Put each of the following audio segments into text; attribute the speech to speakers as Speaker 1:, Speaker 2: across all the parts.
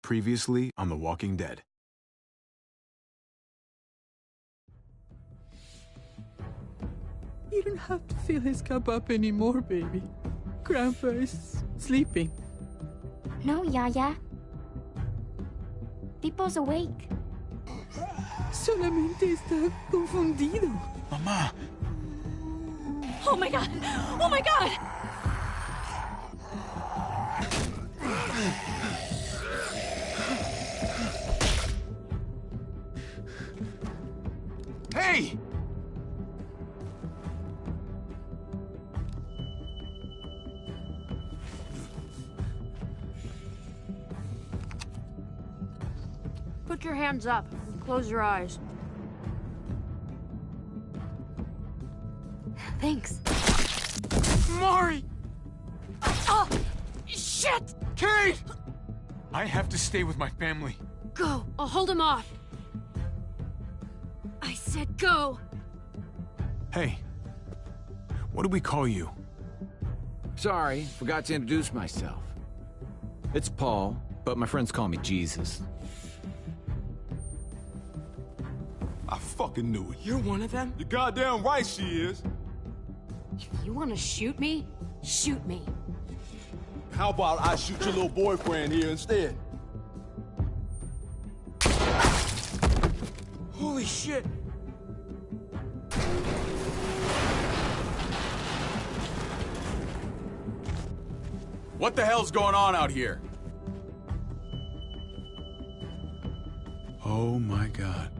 Speaker 1: Previously on The Walking Dead.
Speaker 2: You don't have to fill his cup up anymore, baby. Grandpa is sleeping.
Speaker 3: No, Yaya. Pipo's awake.
Speaker 2: Solamente está confundido.
Speaker 1: Mamá!
Speaker 3: Oh my god! Oh my god!
Speaker 1: Hey!
Speaker 4: Put your hands up and close your eyes.
Speaker 3: Thanks.
Speaker 1: Mari!
Speaker 4: Oh! Shit!
Speaker 1: Kate! I have to stay with my family.
Speaker 4: Go! I'll hold him off. I said go!
Speaker 1: Hey. What do we call you?
Speaker 5: Sorry, forgot to introduce myself. It's Paul, but my friends call me Jesus.
Speaker 6: I fucking knew it.
Speaker 4: You're one of them?
Speaker 6: You're goddamn right she is.
Speaker 4: If you want to shoot me, shoot me.
Speaker 6: How about I shoot your little boyfriend here instead?
Speaker 4: Holy shit!
Speaker 1: What the hell's going on out here? Oh my god.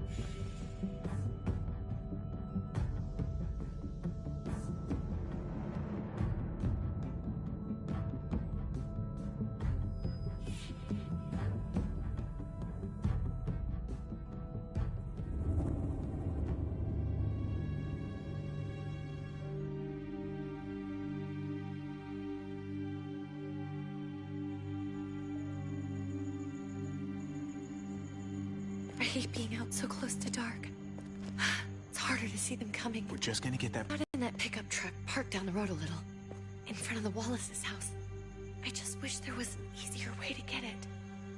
Speaker 7: I hate being out so close to dark. It's harder to see them coming.
Speaker 1: We're just gonna get that...
Speaker 7: Out in that pickup truck parked down the road a little, in front of the Wallace's house. I just wish there was an easier way to get it,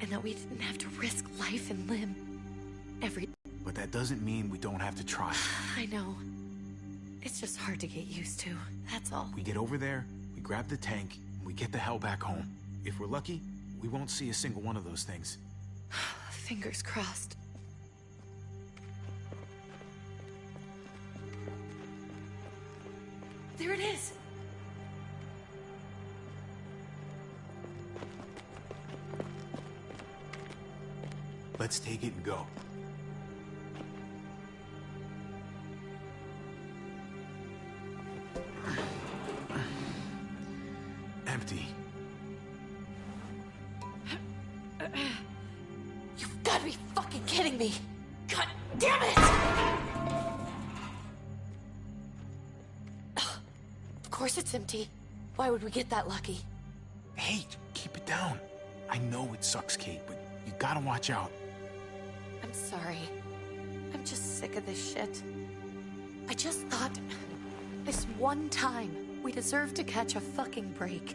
Speaker 7: and that we didn't have to risk life and limb.
Speaker 1: But that doesn't mean we don't have to try.
Speaker 7: I know. It's just hard to get used to, that's all.
Speaker 1: We get over there, we grab the tank, and we get the hell back home. If we're lucky, we won't see a single one of those things.
Speaker 7: Fingers crossed. There it is!
Speaker 1: Let's take it and go. Empty.
Speaker 7: You've got to be fucking kidding me! God damn it! Of course it's empty. Why would we get that lucky?
Speaker 1: Hey, keep it down. I know it sucks, Kate, but you gotta watch out.
Speaker 7: I'm sorry. I'm just sick of this shit. I just thought, this one time, we deserve to catch a fucking break.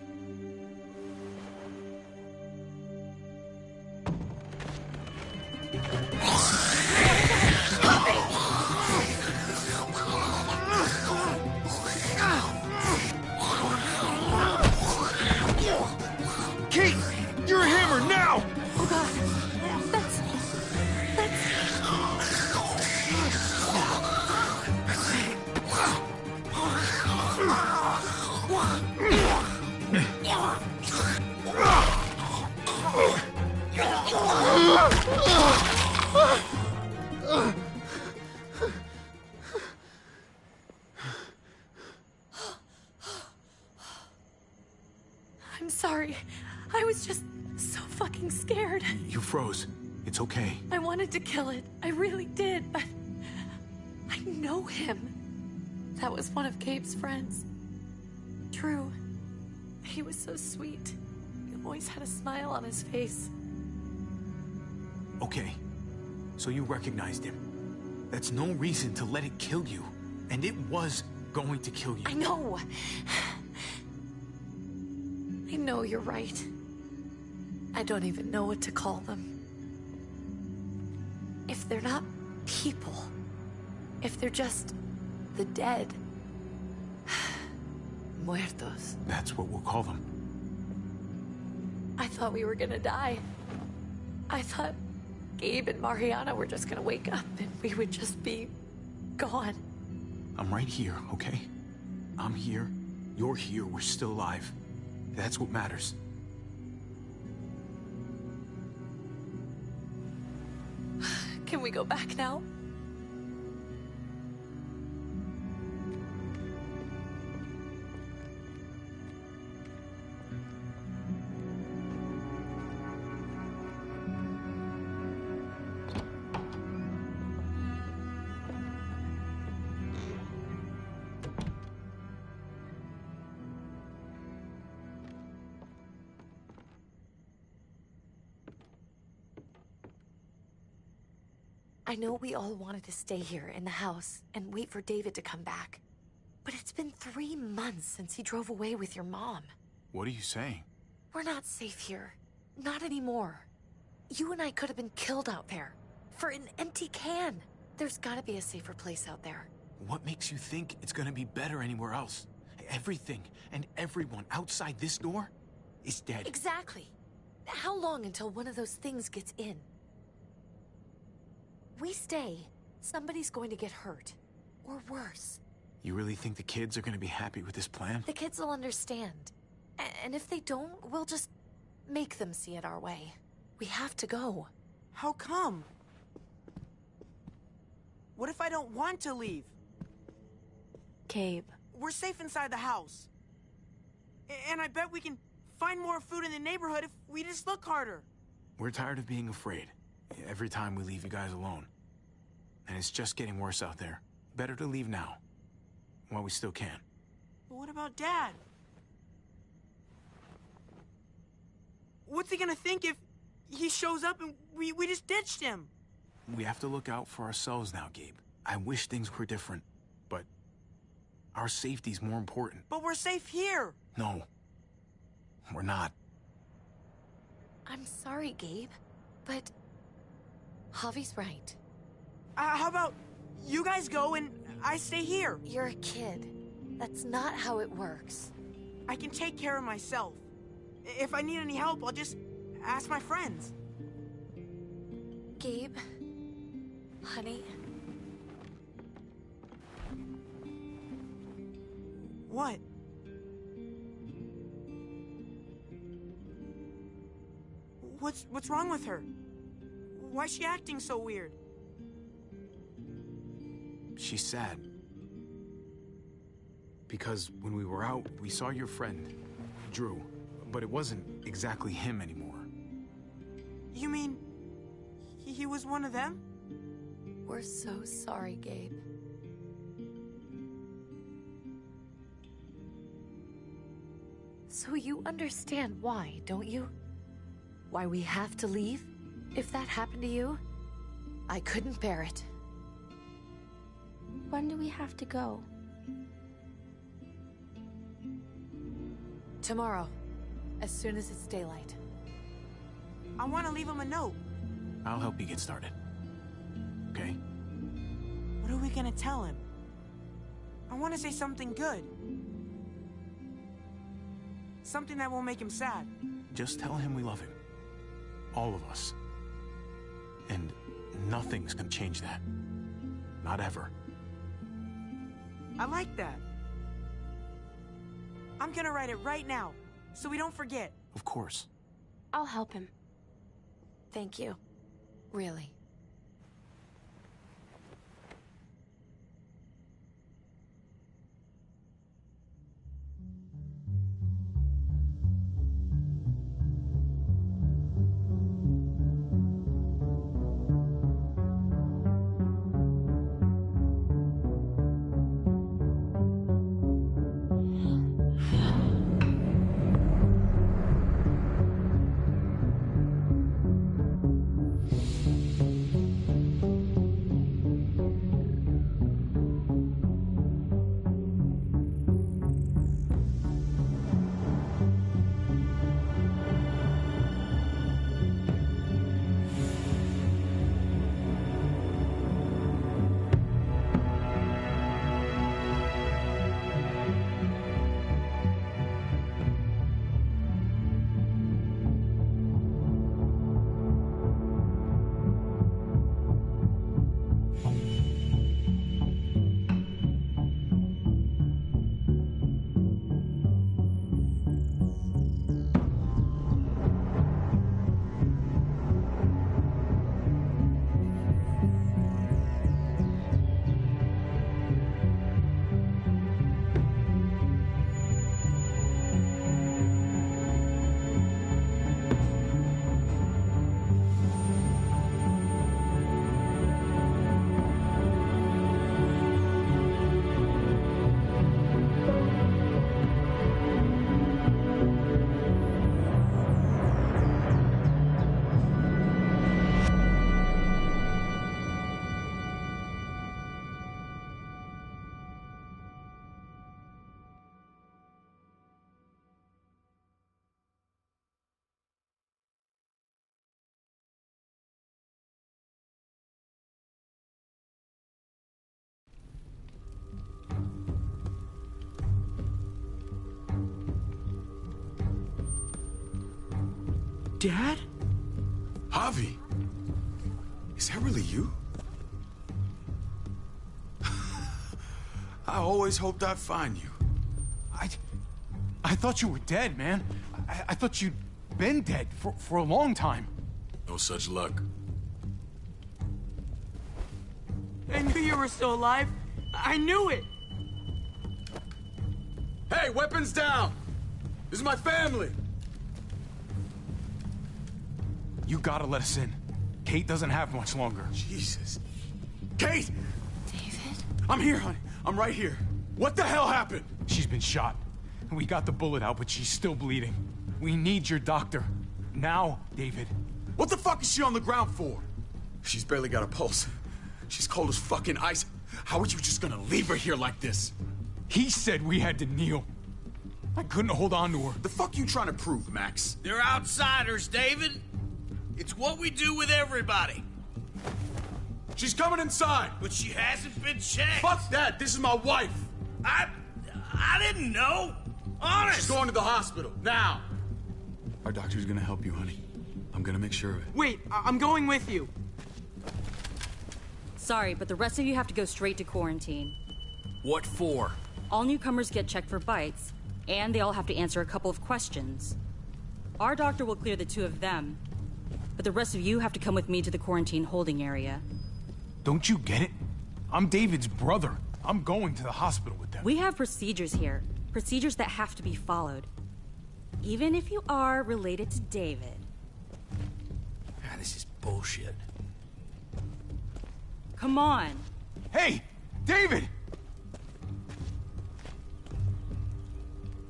Speaker 1: Kate! You're a hammer now!
Speaker 7: Oh god. I'm sorry. I was just so fucking scared.
Speaker 1: You froze. It's okay.
Speaker 7: I wanted to kill it. I really did, but I know him. That was one of Gabe's friends. True. He was so sweet. He always had a smile on his face.
Speaker 1: Okay. So you recognized him. That's no reason to let it kill you. And it was going to kill you.
Speaker 7: I know. I know you're right. I don't even know what to call them. If they're not people, if they're just the dead, muertos.
Speaker 1: That's what we'll call them.
Speaker 7: I thought we were gonna die. I thought Gabe and Mariana were just gonna wake up and we would just be gone.
Speaker 1: I'm right here, okay? I'm here. You're here. We're still alive. That's what matters.
Speaker 7: Can we go back now? I know we all wanted to stay here in the house and wait for David to come back. But it's been 3 months since he drove away with your mom.
Speaker 1: What are you saying?
Speaker 7: We're not safe here. Not anymore. You and I could have been killed out there. For an empty can. There's gotta be a safer place out there.
Speaker 1: What makes you think it's gonna be better anywhere else? Everything and everyone outside this door is dead.
Speaker 7: Exactly. How long until one of those things gets in? We stay, somebody's going to get hurt. Or worse.
Speaker 1: You really think the kids are gonna be happy with this plan?
Speaker 7: The kids will understand. And if they don't, we'll just make them see it our way. We have to go.
Speaker 8: How come? What if I don't want to leave?
Speaker 7: Gabe.
Speaker 8: We're safe inside the house. And I bet we can find more food in the neighborhood if we just look harder.
Speaker 1: We're tired of being afraid. Every time we leave you guys alone. And it's just getting worse out there. Better to leave now. While we still can.
Speaker 8: But what about Dad? What's he gonna think if he shows up and we just ditched him?
Speaker 1: We have to look out for ourselves now, Gabe. I wish things were different, but our safety's more important.
Speaker 8: But we're safe here.
Speaker 1: No, we're not.
Speaker 7: I'm sorry, Gabe, but Javi's right.
Speaker 8: How about you guys go and I stay here?
Speaker 7: You're a kid. That's not how it works.
Speaker 8: I can take care of myself. If I need any help, I'll just ask my friends.
Speaker 7: Gabe, honey.
Speaker 8: What? What's wrong with her? Why's she acting so weird?
Speaker 1: She's sad. Because when we were out, we saw your friend, Drew. But it wasn't exactly him anymore.
Speaker 8: You mean he was one of them?
Speaker 7: We're so sorry, Gabe. So you understand why, don't you? Why we have to leave? If that happened to you, I couldn't bear it.
Speaker 3: When do we have to go?
Speaker 7: Tomorrow, as soon as it's daylight.
Speaker 8: I want to leave him a note.
Speaker 1: I'll help you get started. Okay?
Speaker 8: What are we gonna tell him? I want to say something good. Something that won't make him sad.
Speaker 1: Just tell him we love him. All of us. And nothing's gonna change that. Not ever.
Speaker 8: I like that. I'm gonna write it right now, so we don't forget.
Speaker 1: Of course.
Speaker 3: I'll help him.
Speaker 7: Thank you. Really.
Speaker 8: Dad?
Speaker 6: Javi, is that really you? I always hoped I'd find you.
Speaker 1: I thought you were dead, man. I thought you'd been dead for a long time.
Speaker 6: No such luck.
Speaker 8: I knew you were still alive. I knew it.
Speaker 6: Hey, weapons down! This is my family!
Speaker 1: You gotta let us in. Kate doesn't have much longer.
Speaker 6: Jesus. Kate!
Speaker 7: David?
Speaker 6: I'm here, honey. I'm right here. What the hell happened?
Speaker 1: She's been shot. We got the bullet out, but she's still bleeding. We need your doctor. Now, David.
Speaker 6: What the fuck is she on the ground for? She's barely got a pulse. She's cold as fucking ice. How are you just gonna leave her here like this?
Speaker 1: He said we had to kneel. I couldn't hold on to her.
Speaker 6: The fuck you trying to prove, Max?
Speaker 9: They're outsiders, David. It's what we do with everybody.
Speaker 6: She's coming inside.
Speaker 9: But she hasn't been checked.
Speaker 6: Fuck that. This is my wife.
Speaker 9: I didn't know. Honest.
Speaker 6: She's going to the hospital now. Our doctor's gonna help you, honey. I'm gonna make sure of it.
Speaker 8: Wait, I'm going with you.
Speaker 3: Sorry, but the rest of you have to go straight to quarantine.
Speaker 9: What for?
Speaker 3: All newcomers get checked for bites, and they all have to answer a couple of questions. Our doctor will clear the two of them, but the rest of you have to come with me to the quarantine holding area.
Speaker 1: Don't you get it? I'm David's brother. I'm going to the hospital with them.
Speaker 3: We have procedures here. Procedures that have to be followed. Even if you are related to David.
Speaker 9: Ah, this is bullshit.
Speaker 3: Come on.
Speaker 1: Hey! David!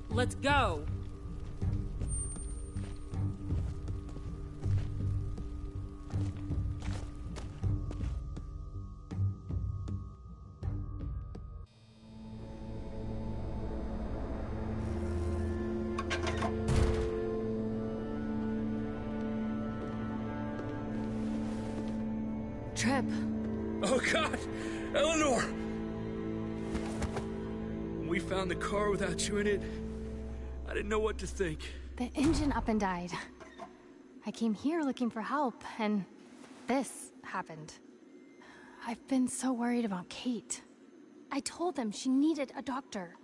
Speaker 3: Let's go.
Speaker 7: Trip.
Speaker 10: Oh, God! Eleanor! When we found the car without you in it, I didn't know what to think.
Speaker 11: The engine up and died. I came here looking for help, and this happened. I've been so worried about Kate. I told them she needed a doctor.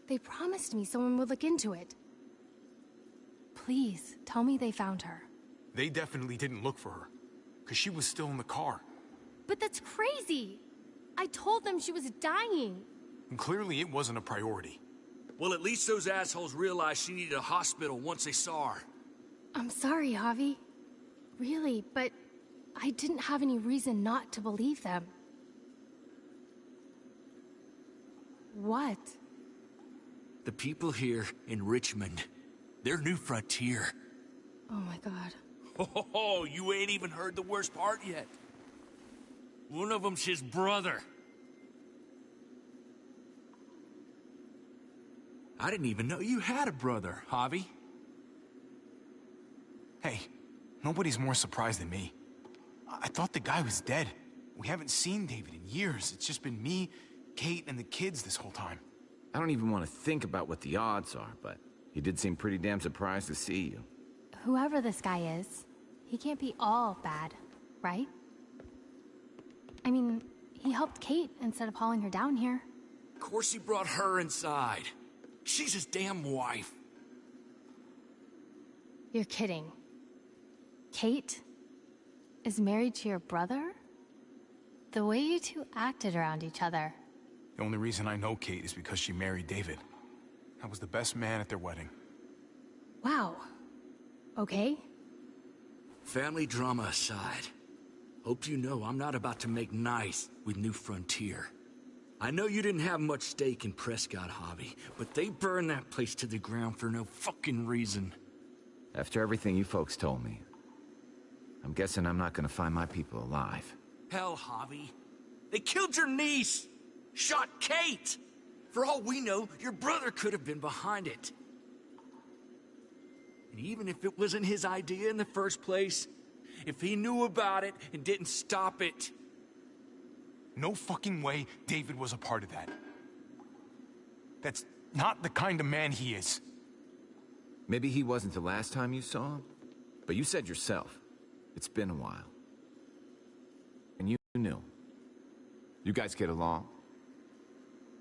Speaker 11: They promised me someone would look into it. Please, tell me they found her.
Speaker 1: They definitely didn't look for her, because she was still in the car.
Speaker 11: But that's crazy! I told them she was dying.
Speaker 1: And clearly it wasn't a priority.
Speaker 10: Well, at least those assholes realized she needed a hospital once they saw her.
Speaker 11: I'm sorry, Javi. Really, but I didn't have any reason not to believe them. What?
Speaker 10: The people here in Richmond, their new frontier.
Speaker 11: Oh my God.
Speaker 9: Oh, you ain't even heard the worst part yet. One of them's his brother.
Speaker 10: I didn't even know you had a brother, Javi.
Speaker 1: Hey, nobody's more surprised than me. I thought the guy was dead. We haven't seen David in years. It's just been me, Kate, and the kids this whole time.
Speaker 5: I don't even want to think about what the odds are, but he did seem pretty damn surprised to see you.
Speaker 11: Whoever this guy is, he can't be all bad, right? I mean, he helped Kate instead of hauling her down here.
Speaker 10: Of course he brought her inside. She's his damn wife.
Speaker 11: You're kidding. Kate is married to your brother? The way you two acted around each other.
Speaker 1: The only reason I know Kate is because she married David. I was the best man at their wedding.
Speaker 11: Wow. Okay.
Speaker 10: Family drama aside, hope you know I'm not about to make nice with New Frontier. I know you didn't have much stake in Prescott, Javi, but they burned that place to the ground for no fucking reason.
Speaker 5: After everything you folks told me, I'm guessing I'm not gonna find my people alive.
Speaker 9: Hell, Javi. They killed your niece. Shot Kate. For all we know, your brother could have been behind it. And even if it wasn't his idea in the first place, if he knew about it and didn't stop it...
Speaker 1: No fucking way David was a part of that. That's not the kind of man he is.
Speaker 5: Maybe he wasn't the last time you saw him, but you said yourself, it's been a while. And you knew. You guys get along.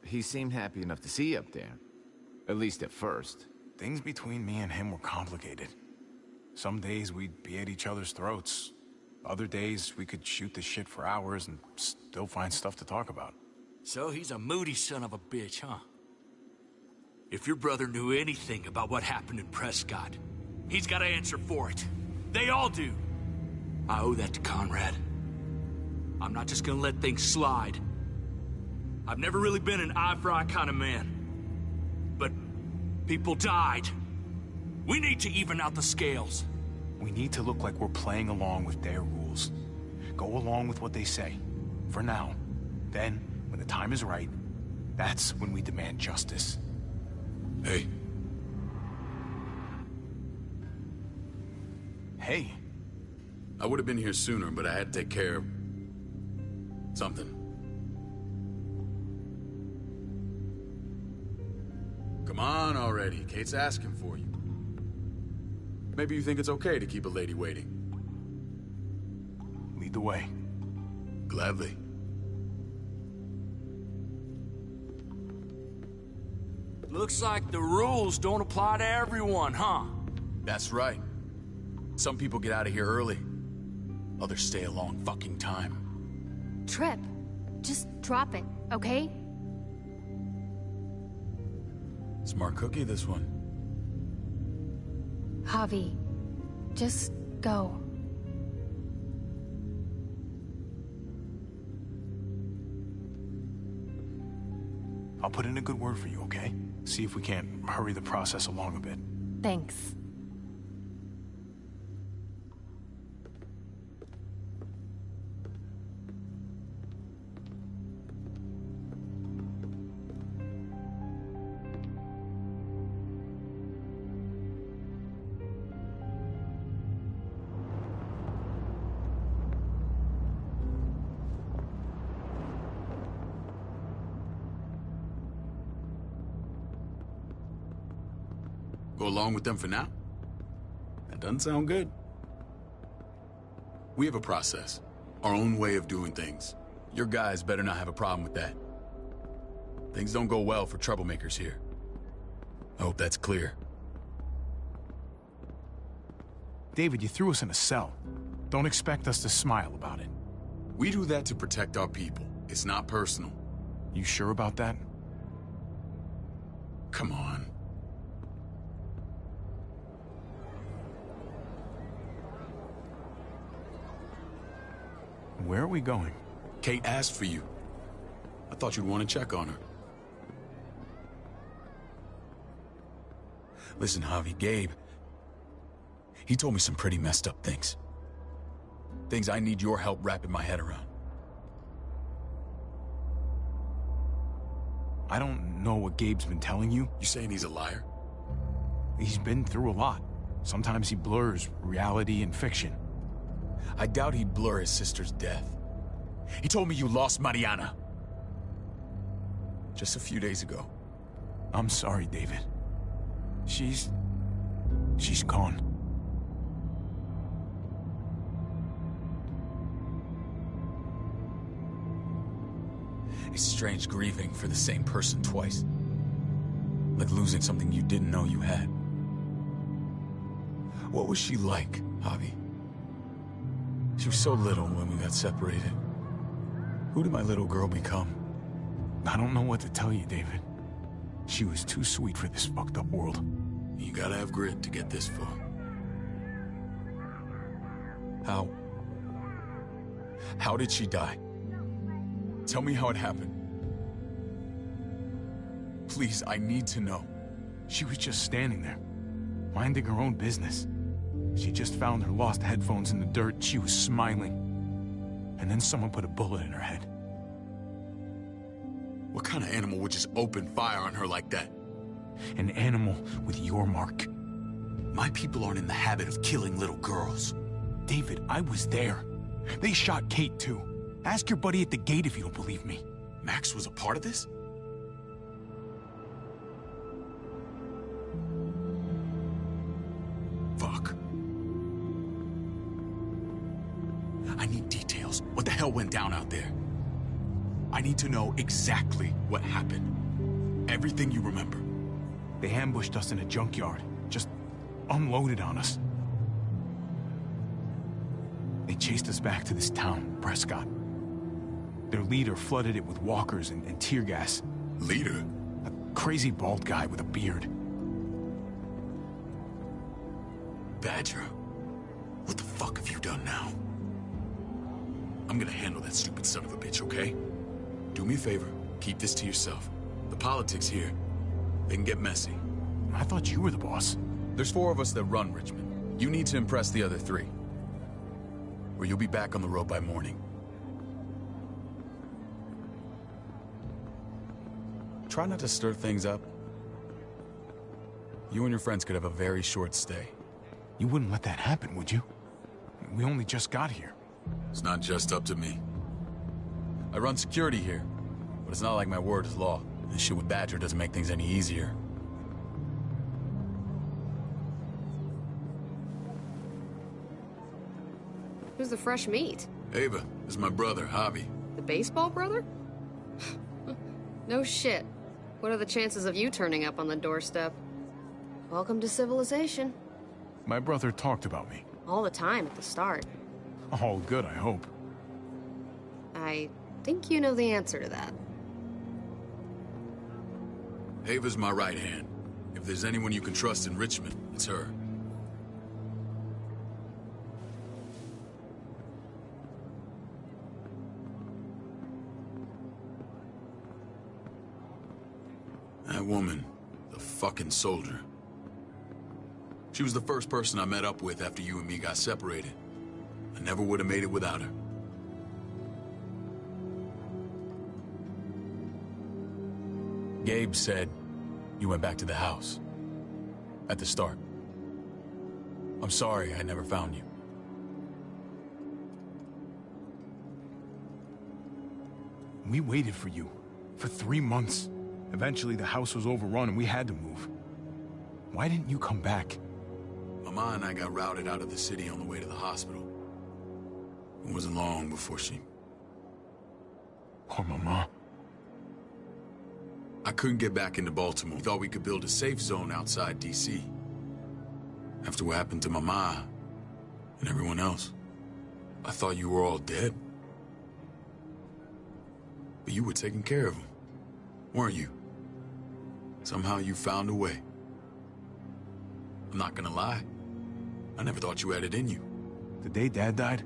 Speaker 5: He seemed happy enough to see you up there. At least at first.
Speaker 1: Things between me and him were complicated. Some days we'd be at each other's throats. Other days we could shoot the shit for hours and still find stuff to talk about.
Speaker 9: So he's a moody son of a bitch, huh? If your brother knew anything about what happened in Prescott, he's got to answer for it. They all do. I owe that to Conrad. I'm not just gonna let things slide. I've never really been an eye-for-eye kind of man. But people died. We need to even out the scales.
Speaker 1: We need to look like we're playing along with their rules. Go along with what they say. For now. Then, when the time is right, that's when we demand justice.
Speaker 6: Hey.
Speaker 1: Hey.
Speaker 6: I would have been here sooner, but I had to take care of something. Come on already. Kate's asking for you. Maybe you think it's okay to keep a lady waiting.
Speaker 1: Lead the way.
Speaker 6: Gladly.
Speaker 9: Looks like the rules don't apply to everyone, huh?
Speaker 6: That's right. Some people get out of here early. Others stay a long fucking time.
Speaker 11: Trip, just drop it, okay?
Speaker 6: Smart cookie, this one.
Speaker 11: Javi, just go.
Speaker 1: I'll put in a good word for you, okay? See if we can't hurry the process along a bit.
Speaker 11: Thanks.
Speaker 6: Go along with them for now? That doesn't sound good. We have a process, our own way of doing things. Your guys better not have a problem with that. Things don't go well for troublemakers here. I hope that's clear.
Speaker 1: David, you threw us in a cell. Don't expect us to smile about it.
Speaker 6: We do that to protect our people. It's not personal.
Speaker 1: You sure about that?
Speaker 6: Come on.
Speaker 1: Where are we going?
Speaker 6: Kate asked for you. I thought you'd want to check on her. Listen, Javi, Gabe, he told me some pretty messed up things. Things I need your help wrapping my head around.
Speaker 1: I don't know what Gabe's been telling you.
Speaker 6: You saying he's a liar?
Speaker 1: He's been through a lot. Sometimes he blurs reality and fiction.
Speaker 6: I doubt he'd blur his sister's death. He told me you lost Mariana. Just a few days ago.
Speaker 1: I'm sorry, David. She's gone.
Speaker 6: It's strange grieving for the same person twice. Like losing something you didn't know you had. What was she like, Javi? She was so little when we got separated. Who did my little girl become?
Speaker 1: I don't know what to tell you, David. She was too sweet for this fucked up world.
Speaker 6: You gotta have grit to get this far. How did she die? Tell me how it happened. Please, I need to know.
Speaker 1: She was just standing there, minding her own business. She just found her lost headphones in the dirt. She was smiling. And then someone put a bullet in her head.
Speaker 6: What kind of animal would just open fire on her like that?
Speaker 1: An animal with your mark.
Speaker 6: My people aren't in the habit of killing little girls.
Speaker 1: David, I was there. They shot Kate too. Ask your buddy at the gate if you don't believe me.
Speaker 6: Max was a part of this? I need details. What the hell went down out there? I need to know exactly what happened. Everything you remember.
Speaker 1: They ambushed us in a junkyard. Just unloaded on us. They chased us back to this town, Prescott. Their leader flooded it with walkers and tear gas.
Speaker 6: Leader?
Speaker 1: A crazy bald guy with a beard.
Speaker 6: Badger, what the fuck have you done now? I'm gonna handle that stupid son of a bitch, okay? Do me a favor, keep this to yourself. The politics here, they can get messy.
Speaker 1: I thought you were the boss.
Speaker 6: There's 4 of us that run Richmond. You need to impress the other 3. Or you'll be back on the road by morning. Try not to stir things up. You and your friends could have a very short stay.
Speaker 1: You wouldn't let that happen, would you? We only just got here.
Speaker 6: It's not just up to me. I run security here, but it's not like my word is law. This shit with Badger doesn't make things any easier.
Speaker 4: Who's the fresh meat?
Speaker 6: Ava, this is my brother, Javi.
Speaker 4: The baseball brother? No shit. What are the chances of you turning up on the doorstep? Welcome to civilization.
Speaker 1: My brother talked about me.
Speaker 4: All the time at the start.
Speaker 1: All good, I hope.
Speaker 4: I think you know the answer to that.
Speaker 6: Ava's my right hand. If there's anyone you can trust in Richmond, it's her. That woman, the fucking soldier. She was the first person I met up with after you and me got separated. I never would have made it without her. Gabe said you went back to the house. At the start. I'm sorry I never found you.
Speaker 1: We waited for you. For 3 months. Eventually the house was overrun and we had to move. Why didn't you come back?
Speaker 6: Mama and I got routed out of the city on the way to the hospital. It wasn't long before she...
Speaker 1: Poor Mama.
Speaker 6: I couldn't get back into Baltimore. We thought we could build a safe zone outside D.C. After what happened to Mama and everyone else, I thought you were all dead. But you were taking care of them, weren't you? Somehow you found a way. I'm not gonna lie. I never thought you had it in you.
Speaker 1: The day Dad died,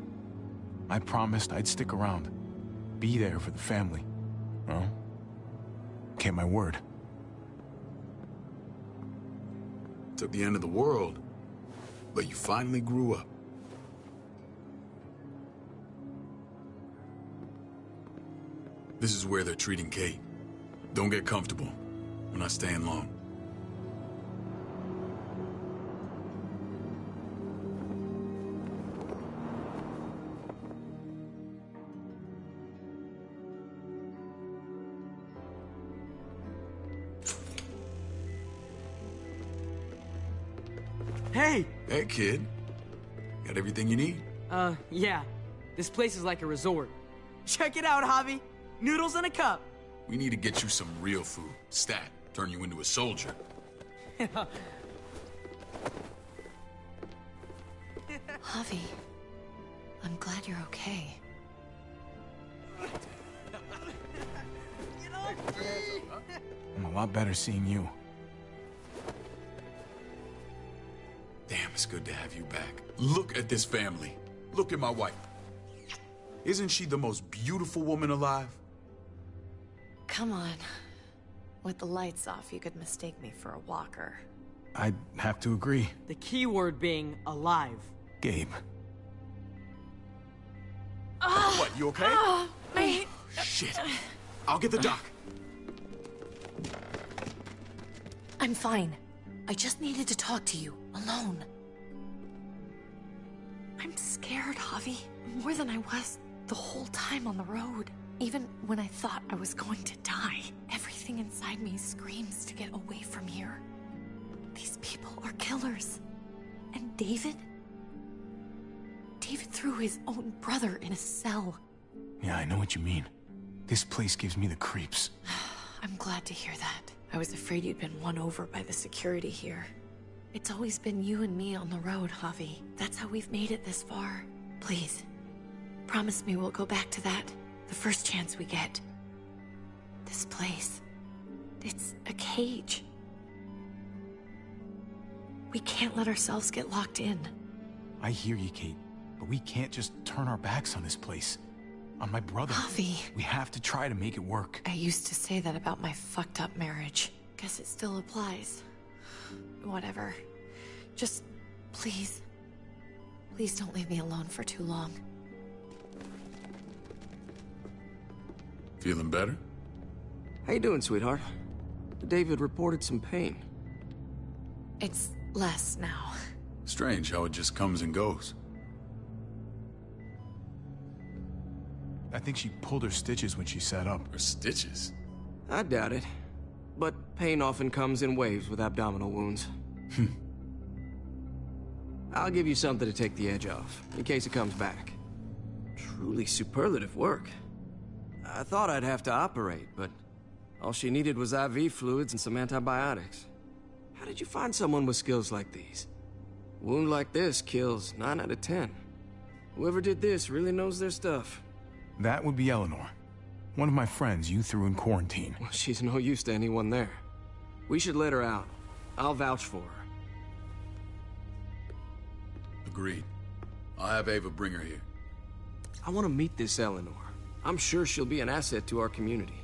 Speaker 1: I promised I'd stick around. Be there for the family. Well, kept my word.
Speaker 6: Took the end of the world, but you finally grew up. This is where they're treating Kate. Don't get comfortable. We're not staying long.
Speaker 8: Hey!
Speaker 6: Hey, kid. Got everything you need?
Speaker 8: Yeah. This place is like a resort. Check it out, Javi. Noodles in a cup.
Speaker 6: We need to get you some real food. Stat. Turn you into a soldier.
Speaker 7: Javi, I'm glad you're okay.
Speaker 1: I'm a lot better seeing you.
Speaker 6: Damn, it's good to have you back. Look at this family. Look at my wife. Isn't she the most beautiful woman alive?
Speaker 7: Come on. With the lights off, you could mistake me for a walker.
Speaker 1: I'd have to agree.
Speaker 8: The key word being alive.
Speaker 1: Gabe.
Speaker 6: What, you okay?
Speaker 7: Mate.
Speaker 6: Shit. I'll get the doc.
Speaker 7: I'm fine. I just needed to talk to you, alone. I'm scared, Javi. More than I was the whole time on the road. Even when I thought I was going to die, everything inside me screams to get away from here. These people are killers. And David David threw his own brother in a cell.
Speaker 1: Yeah, I know what you mean. This place gives me the creeps.
Speaker 7: I'm glad to hear that. I was afraid you'd been won over by the security here. It's always been you and me on the road, Javi. That's how we've made it this far. Please, promise me we'll go back to that the first chance we get. This place, it's a cage. We can't let ourselves get locked in.
Speaker 1: I hear you, Kate, but we can't just turn our backs on this place. On my brother.
Speaker 7: Javi.
Speaker 1: We have to try to make it work.
Speaker 7: I used to say that about my fucked up marriage. Guess it still applies. Whatever. Just, please. Please don't leave me alone for too long.
Speaker 6: Feeling better?
Speaker 12: How you doing, sweetheart? David reported some pain.
Speaker 7: It's less now.
Speaker 6: Strange how it just comes and goes.
Speaker 1: I think she pulled her stitches when she sat up.
Speaker 6: Her stitches?
Speaker 12: I doubt it. But pain often comes in waves with abdominal wounds. I'll give you something to take the edge off, in case it comes back. Truly superlative work. I thought I'd have to operate, but all she needed was IV fluids and some antibiotics. How did you find someone with skills like these? A wound like this kills 9 out of 10. Whoever did this really knows their stuff.
Speaker 1: That would be Eleanor. One of my friends you threw in quarantine.
Speaker 12: Well, she's no use to anyone there. We should let her out. I'll vouch for her.
Speaker 6: Agreed. I'll have Ava bring her here.
Speaker 12: I want to meet this Eleanor. I'm sure she'll be an asset to our community.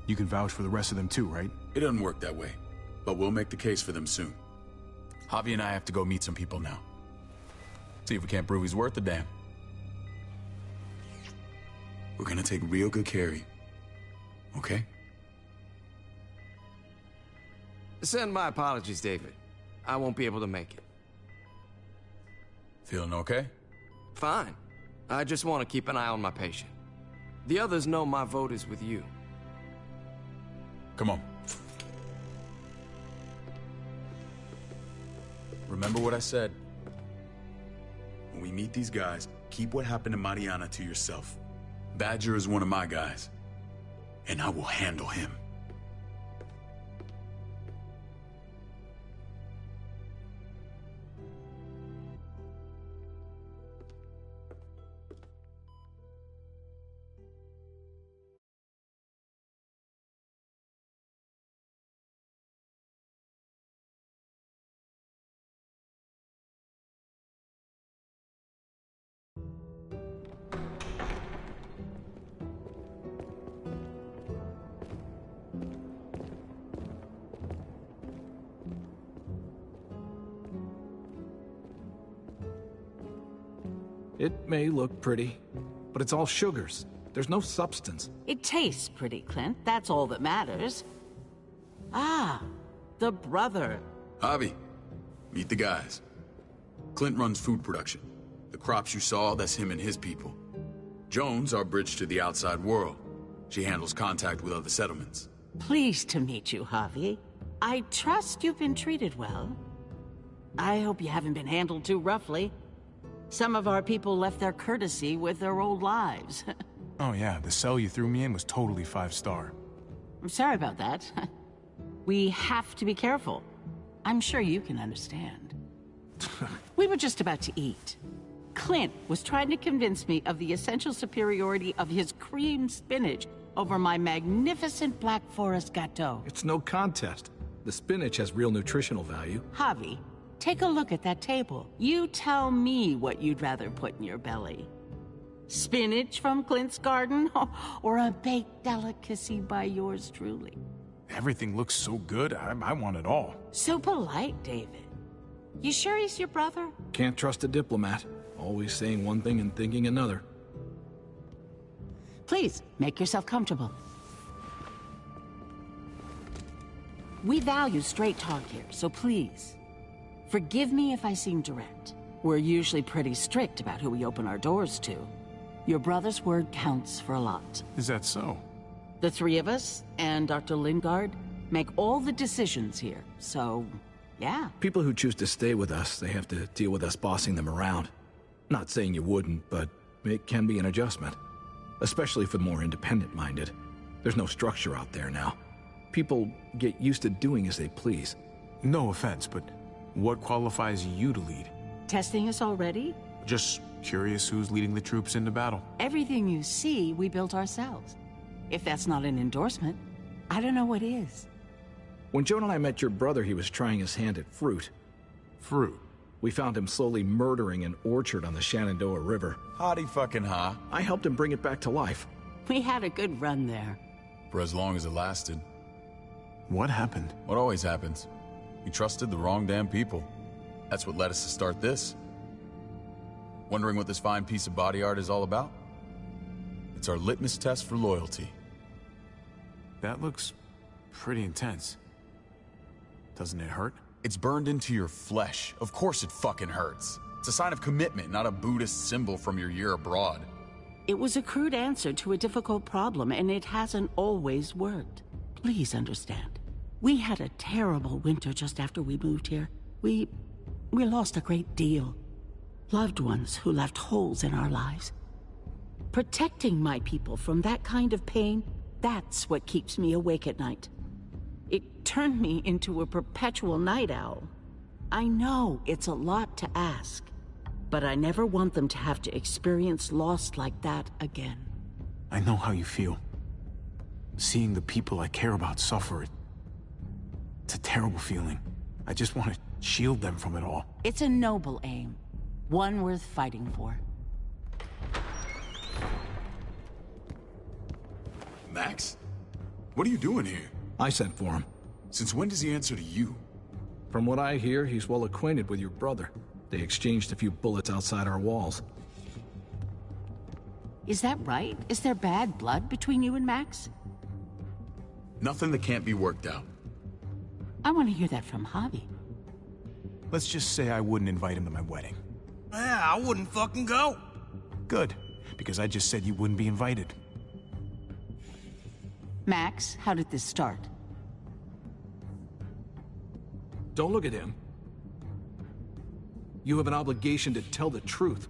Speaker 1: You can vouch for the rest of them too, right?
Speaker 6: It doesn't work that way, but we'll make the case for them soon. Javi and I have to go meet some people now. See if we can't prove he's worth a damn. We're gonna take real good care of you, okay?
Speaker 12: Send my apologies, David. I won't be able to make it.
Speaker 6: Feeling okay?
Speaker 12: Fine. I just want to keep an eye on my patient. The others know my vote is with you.
Speaker 6: Come on. Remember what I said. When we meet these guys, keep what happened to Mariana to yourself. Badger is one of my guys, and I will handle him.
Speaker 13: It may look pretty, but it's all sugars. There's no substance.
Speaker 14: It tastes pretty, Clint. That's all that matters. Ah, the brother.
Speaker 6: Javi, meet the guys. Clint runs food production. The crops you saw, that's him and his people. Joan's our bridge to the outside world. She handles contact with other settlements.
Speaker 14: Pleased to meet you, Javi. I trust you've been treated well. I hope you haven't been handled too roughly. Some of our people left their courtesy with their old lives.
Speaker 1: Oh yeah, the cell you threw me in was totally 5-star.
Speaker 14: I'm sorry about that. We have to be careful. I'm sure you can understand. We were just about to eat. Clint was trying to convince me of the essential superiority of his cream spinach over my magnificent Black Forest gâteau.
Speaker 13: It's no contest. The spinach has real nutritional value.
Speaker 14: Javi, take a look at that table. You tell me what you'd rather put in your belly. Spinach from Clint's garden, or a baked delicacy by yours truly?
Speaker 1: Everything looks so good, I want it all.
Speaker 14: So polite, David. You sure he's your brother?
Speaker 13: Can't trust a diplomat. Always saying one thing and thinking another.
Speaker 14: Please, make yourself comfortable. We value straight talk here, so please, forgive me if I seem direct. We're usually pretty strict about who we open our doors to. Your brother's word counts for a lot.
Speaker 1: Is that so?
Speaker 14: The three of us, and Dr. Lingard, make all the decisions here, so Yeah.
Speaker 13: People who choose to stay with us, they have to deal with us bossing them around. Not saying you wouldn't, but it can be an adjustment. Especially for the more independent-minded. There's no structure out there now. People get used to doing as they please.
Speaker 1: No offense, but what qualifies you to lead?
Speaker 14: Testing us already?
Speaker 1: Just curious who's leading the troops into battle.
Speaker 14: Everything you see, we built ourselves. If that's not an endorsement, I don't know what is.
Speaker 13: When Joan and I met your brother, he was trying his hand at fruit.
Speaker 1: Fruit?
Speaker 13: We found him slowly murdering an orchard on the Shenandoah River.
Speaker 6: Howdy fucking ha.
Speaker 13: I helped him bring it back to life.
Speaker 14: We had a good run there.
Speaker 6: For as long as it lasted.
Speaker 1: What happened?
Speaker 6: What always happens. We trusted the wrong damn people. That's what led us to start this. Wondering what this fine piece of body art is all about? It's our litmus test for loyalty.
Speaker 1: That looks pretty intense. Doesn't it hurt?
Speaker 6: It's burned into your flesh. Of course it fucking hurts. It's a sign of commitment, not a Buddhist symbol from your year abroad.
Speaker 14: It was a crude answer to a difficult problem, and it hasn't always worked. Please understand. We had a terrible winter just after we moved here. We lost a great deal. Loved ones who left holes in our lives. Protecting my people from that kind of pain, that's what keeps me awake at night. It turned me into a perpetual night owl. I know it's a lot to ask, but I never want them to have to experience loss like that again.
Speaker 1: I know how you feel. Seeing the people I care about suffer, it's a terrible feeling. I just want to shield them from it all.
Speaker 14: It's a noble aim, one worth fighting for.
Speaker 6: Max? What are you doing here?
Speaker 13: I sent for him.
Speaker 6: Since when does he answer to you?
Speaker 13: From what I hear, he's well acquainted with your brother. They exchanged a few bullets outside our walls.
Speaker 14: Is that right? Is there bad blood between you and Max?
Speaker 6: Nothing that can't be worked out.
Speaker 14: I want to hear that from Javi.
Speaker 1: Let's just say I wouldn't invite him to my wedding.
Speaker 8: Yeah, I wouldn't fucking go.
Speaker 1: Good, because I just said you wouldn't be invited.
Speaker 14: Max, how did this start?
Speaker 13: Don't look at him. You have an obligation to tell the truth.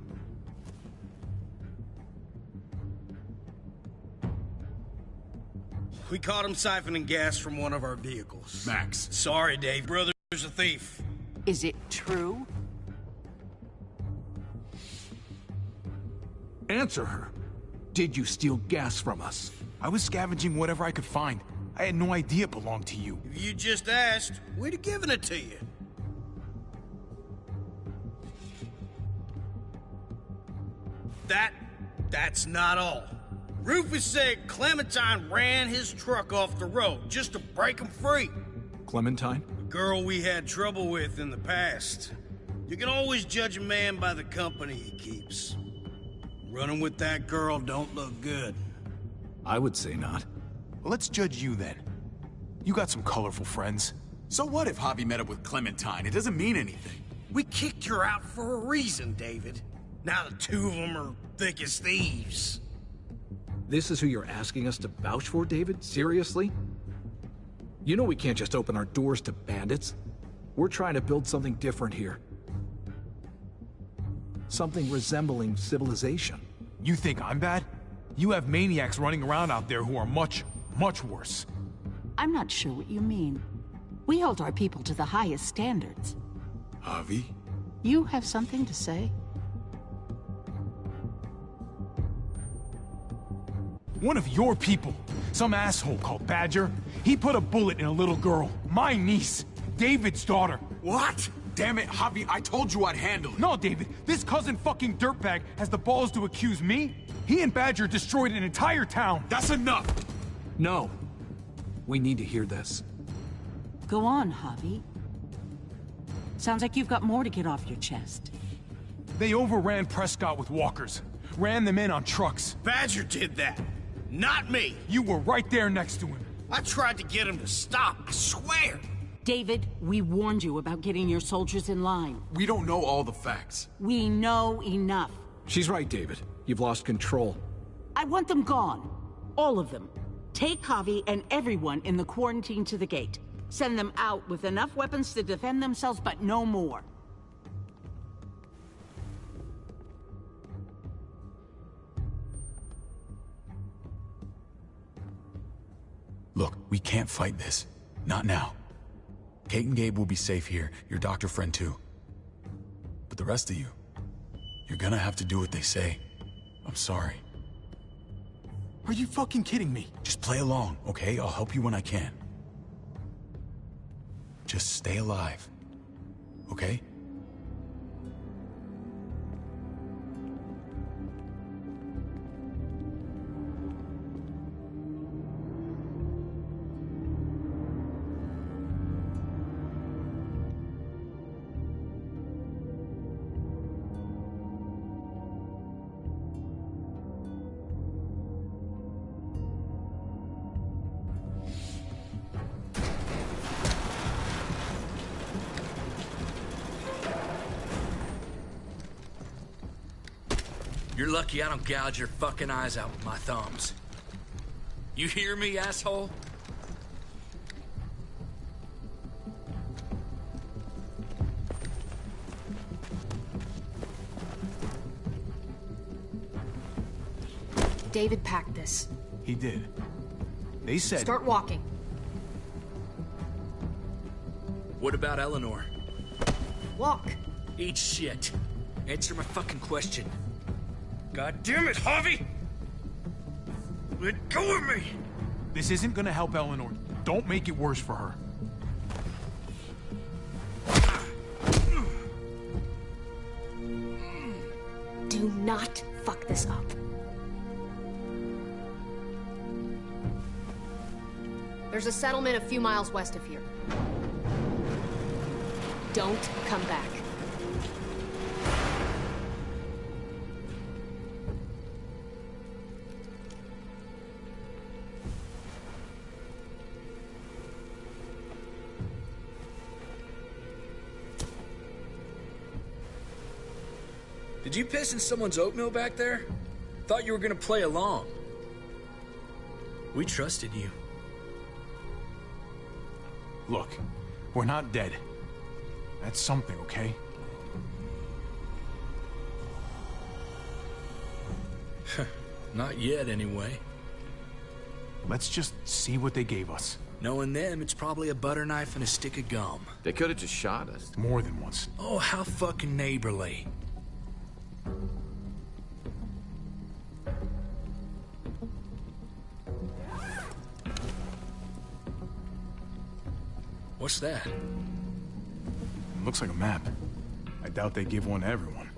Speaker 15: We caught him siphoning gas from one of our vehicles.
Speaker 6: Max.
Speaker 15: Sorry, Dave. Brother's a thief.
Speaker 14: Is it true?
Speaker 13: Answer her. Did you steal gas from us?
Speaker 1: I was scavenging whatever I could find. I had no idea it belonged to you.
Speaker 15: If you just asked, we'd have given it to you. That's not all. Rufus said Clementine ran his truck off the road just to break him free.
Speaker 13: Clementine?
Speaker 15: The girl we had trouble with in the past. You can always judge a man by the company he keeps. Running with that girl don't look good.
Speaker 13: I would say not.
Speaker 1: Well, let's judge you then. You got some colorful friends.
Speaker 6: So what if Javi met up with Clementine? It doesn't mean anything.
Speaker 15: We kicked her out for a reason, David. Now the two of them are thick as thieves.
Speaker 13: This is who you're asking us to vouch for, David? Seriously? You know we can't just open our doors to bandits. We're trying to build something different here. Something resembling civilization.
Speaker 1: You think I'm bad? You have maniacs running around out there who are much, much worse.
Speaker 14: I'm not sure what you mean. We hold our people to the highest standards.
Speaker 6: Javi?
Speaker 14: You have something to say?
Speaker 1: One of your people, some asshole called Badger, he put a bullet in a little girl, my niece, David's daughter.
Speaker 6: What? Damn it, Javi, I told you I'd handle it.
Speaker 1: No, David, this cousin fucking dirtbag has the balls to accuse me? He and Badger destroyed an entire town.
Speaker 6: That's enough!
Speaker 13: No. We need to hear this.
Speaker 14: Go on, Javi. Sounds like you've got more to get off your chest.
Speaker 1: They overran Prescott with walkers. Ran them in on trucks.
Speaker 15: Badger did that. Not me.
Speaker 1: You were right there next to him.
Speaker 15: I tried to get him to stop, I swear.
Speaker 14: David, we warned you about getting your soldiers in line.
Speaker 6: We don't know all the facts.
Speaker 14: We know enough.
Speaker 13: She's right, David. You've lost control.
Speaker 14: I want them gone. All of them. Take Javi and everyone in the quarantine to the gate. Send them out with enough weapons to defend themselves, but no more.
Speaker 6: Look, we can't fight this. Not now. Kate and Gabe will be safe here, your doctor friend too. But the rest of you, you're gonna have to do what they say. I'm sorry. Are you fucking kidding me? Just play along, okay? I'll help you when I can. Just stay alive, okay?
Speaker 10: You're lucky I don't gouge your fucking eyes out with my thumbs. You hear me, asshole?
Speaker 4: David packed this.
Speaker 1: He did. They said...
Speaker 4: Start walking.
Speaker 10: What about Eleanor?
Speaker 4: Walk.
Speaker 10: Eat shit. Answer my fucking question. God damn it, Javi! Let go of me!
Speaker 1: This isn't gonna help Eleanor. Don't make it worse for her.
Speaker 4: Do not fuck this up. There's a settlement a few miles west of here. Don't come back.
Speaker 10: Did you piss in someone's oatmeal back there? Thought you were gonna play along. We trusted you.
Speaker 1: Look, we're not dead. That's something, okay?
Speaker 10: Not yet, anyway.
Speaker 1: Let's just see what they gave us.
Speaker 10: Knowing them, it's probably a butter knife and a stick of gum.
Speaker 5: They could have just shot us.
Speaker 1: More than once.
Speaker 10: Oh, how fucking neighborly. What's that?
Speaker 1: Looks like a map. I doubt they give one to everyone.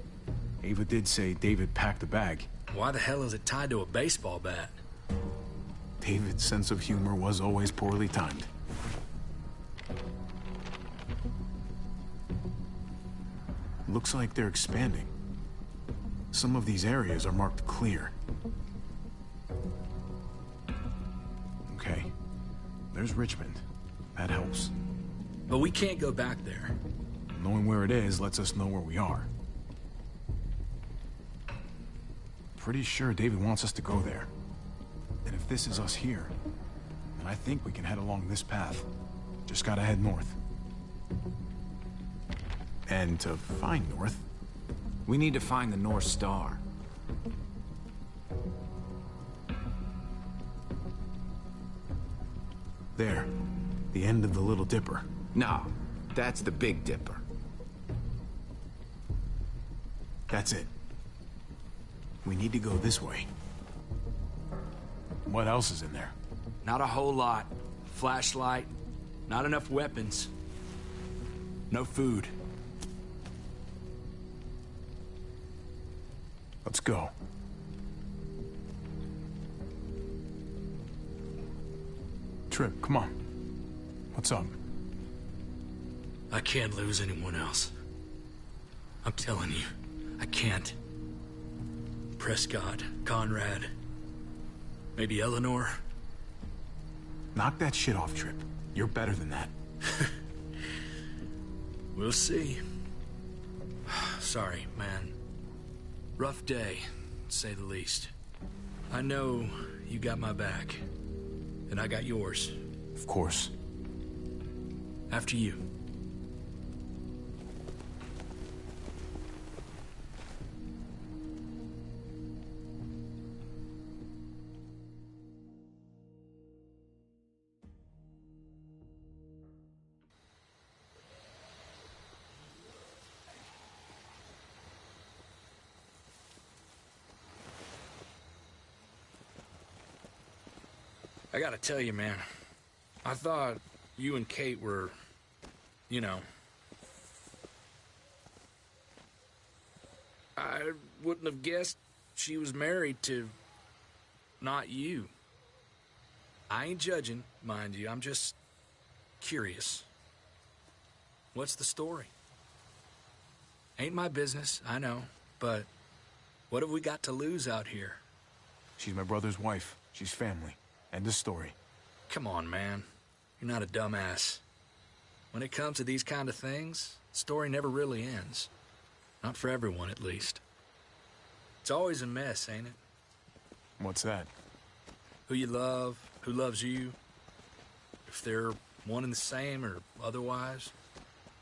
Speaker 1: Ava did say David packed the bag.
Speaker 10: Why the hell is it tied to a baseball bat?
Speaker 1: David's sense of humor was always poorly timed. Looks like they're expanding. Some of these areas are marked clear. Okay. There's Richmond. That helps.
Speaker 10: But we can't go back there.
Speaker 1: Knowing where it is lets us know where we are. Pretty sure David wants us to go there. And if this is us here, then I think we can head along this path. Just gotta head north. And to find north...
Speaker 5: We need to find the North Star.
Speaker 1: There. The end of the Little Dipper.
Speaker 5: No, that's the Big Dipper.
Speaker 1: That's it. We need to go this way. What else is in there?
Speaker 10: Not a whole lot. Flashlight. Not enough weapons. No food.
Speaker 1: Let's go. Trip, come on. What's up?
Speaker 10: I can't lose anyone else. I'm telling you, I can't. Prescott, Conrad, maybe Eleanor.
Speaker 1: Knock that shit off, Trip. You're better than that.
Speaker 10: We'll see. Sorry, man. Rough day, to say the least. I know you got my back, and I got yours.
Speaker 1: Of course.
Speaker 9: After you. I gotta tell you, man, I thought you and Kate were, you know... I wouldn't have guessed she was married to... not you. I ain't judging, mind you, I'm just curious. What's the story? Ain't my business, I know, but what have we got to lose out here?
Speaker 1: She's my brother's wife. She's family. End of story.
Speaker 9: Come on, man. You're not a dumbass. When it comes to these kind of things, the story never really ends. Not for everyone, at least. It's always a mess, ain't it?
Speaker 1: What's that?
Speaker 9: Who you love, who loves you, if they're one and the same or otherwise.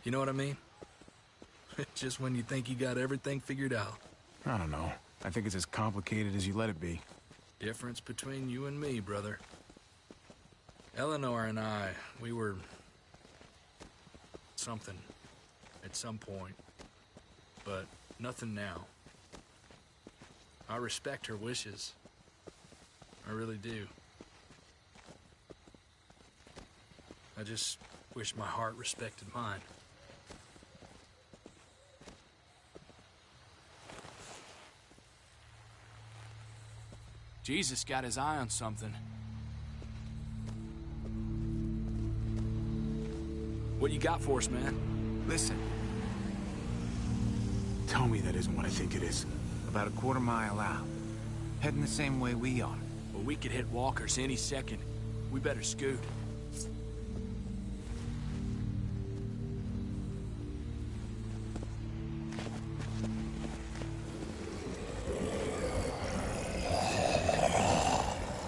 Speaker 9: You know what I mean? Just when you think you got everything figured out.
Speaker 1: I don't know. I think it's as complicated as you let it be.
Speaker 9: Difference between you and me, brother. Eleanor and I, we were... something. At some point. But nothing now. I respect her wishes. I really do. I just wish my heart respected mine.
Speaker 16: Jesus got his eye on something.
Speaker 9: What you got for us, man?
Speaker 5: Listen.
Speaker 1: Tell me that isn't what I think it is.
Speaker 5: About a quarter mile out. Heading the same way we are.
Speaker 9: Well, we could hit walkers any second. We better scoot.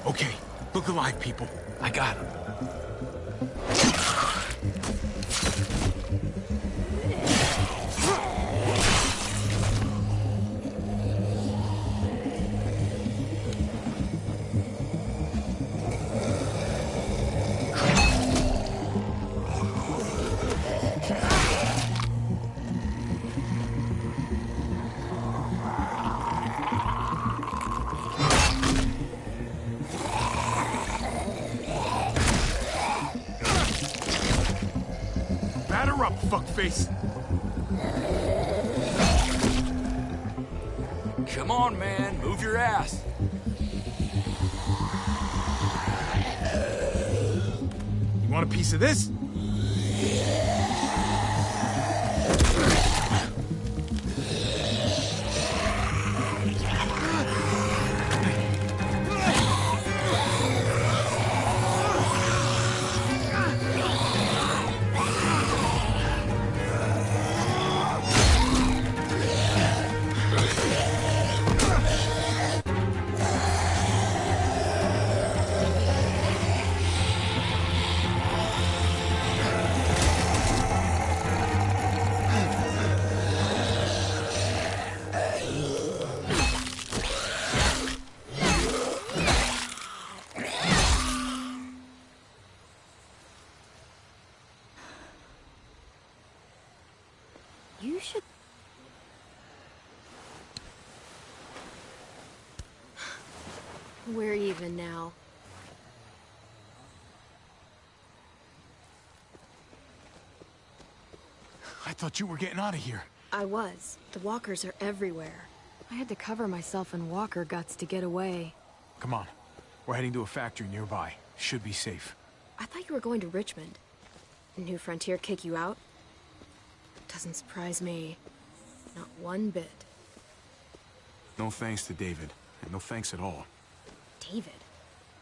Speaker 1: Okay, look alive, people. I got him. Batter up, fuckface!
Speaker 9: Come on, man. Move your ass.
Speaker 1: You want a piece of this?
Speaker 4: You should... We're even now.
Speaker 1: I thought you were getting out of here.
Speaker 4: I was. The walkers are everywhere. I had to cover myself in walker guts to get away.
Speaker 1: Come on. We're heading to a factory nearby. Should be safe.
Speaker 4: I thought you were going to Richmond. New Frontier kick you out? Doesn't surprise me. Not one bit.
Speaker 1: No thanks to David. And no thanks at all.
Speaker 4: David?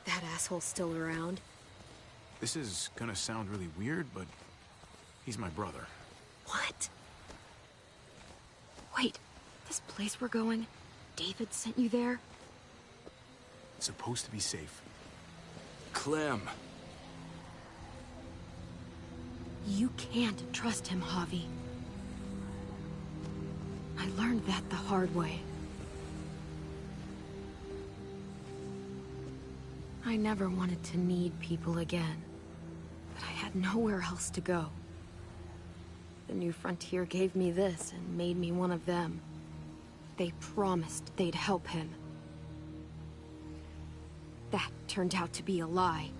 Speaker 4: That asshole's still around?
Speaker 1: This is gonna sound really weird, but he's my brother.
Speaker 4: What? Wait, this place we're going, David sent you there?
Speaker 1: It's supposed to be safe.
Speaker 9: Clem.
Speaker 4: You can't trust him, Javi. I learned that the hard way. I never wanted to need people again, but I had nowhere else to go. The New Frontier gave me this and made me one of them. They promised they'd help him. That turned out to be a lie.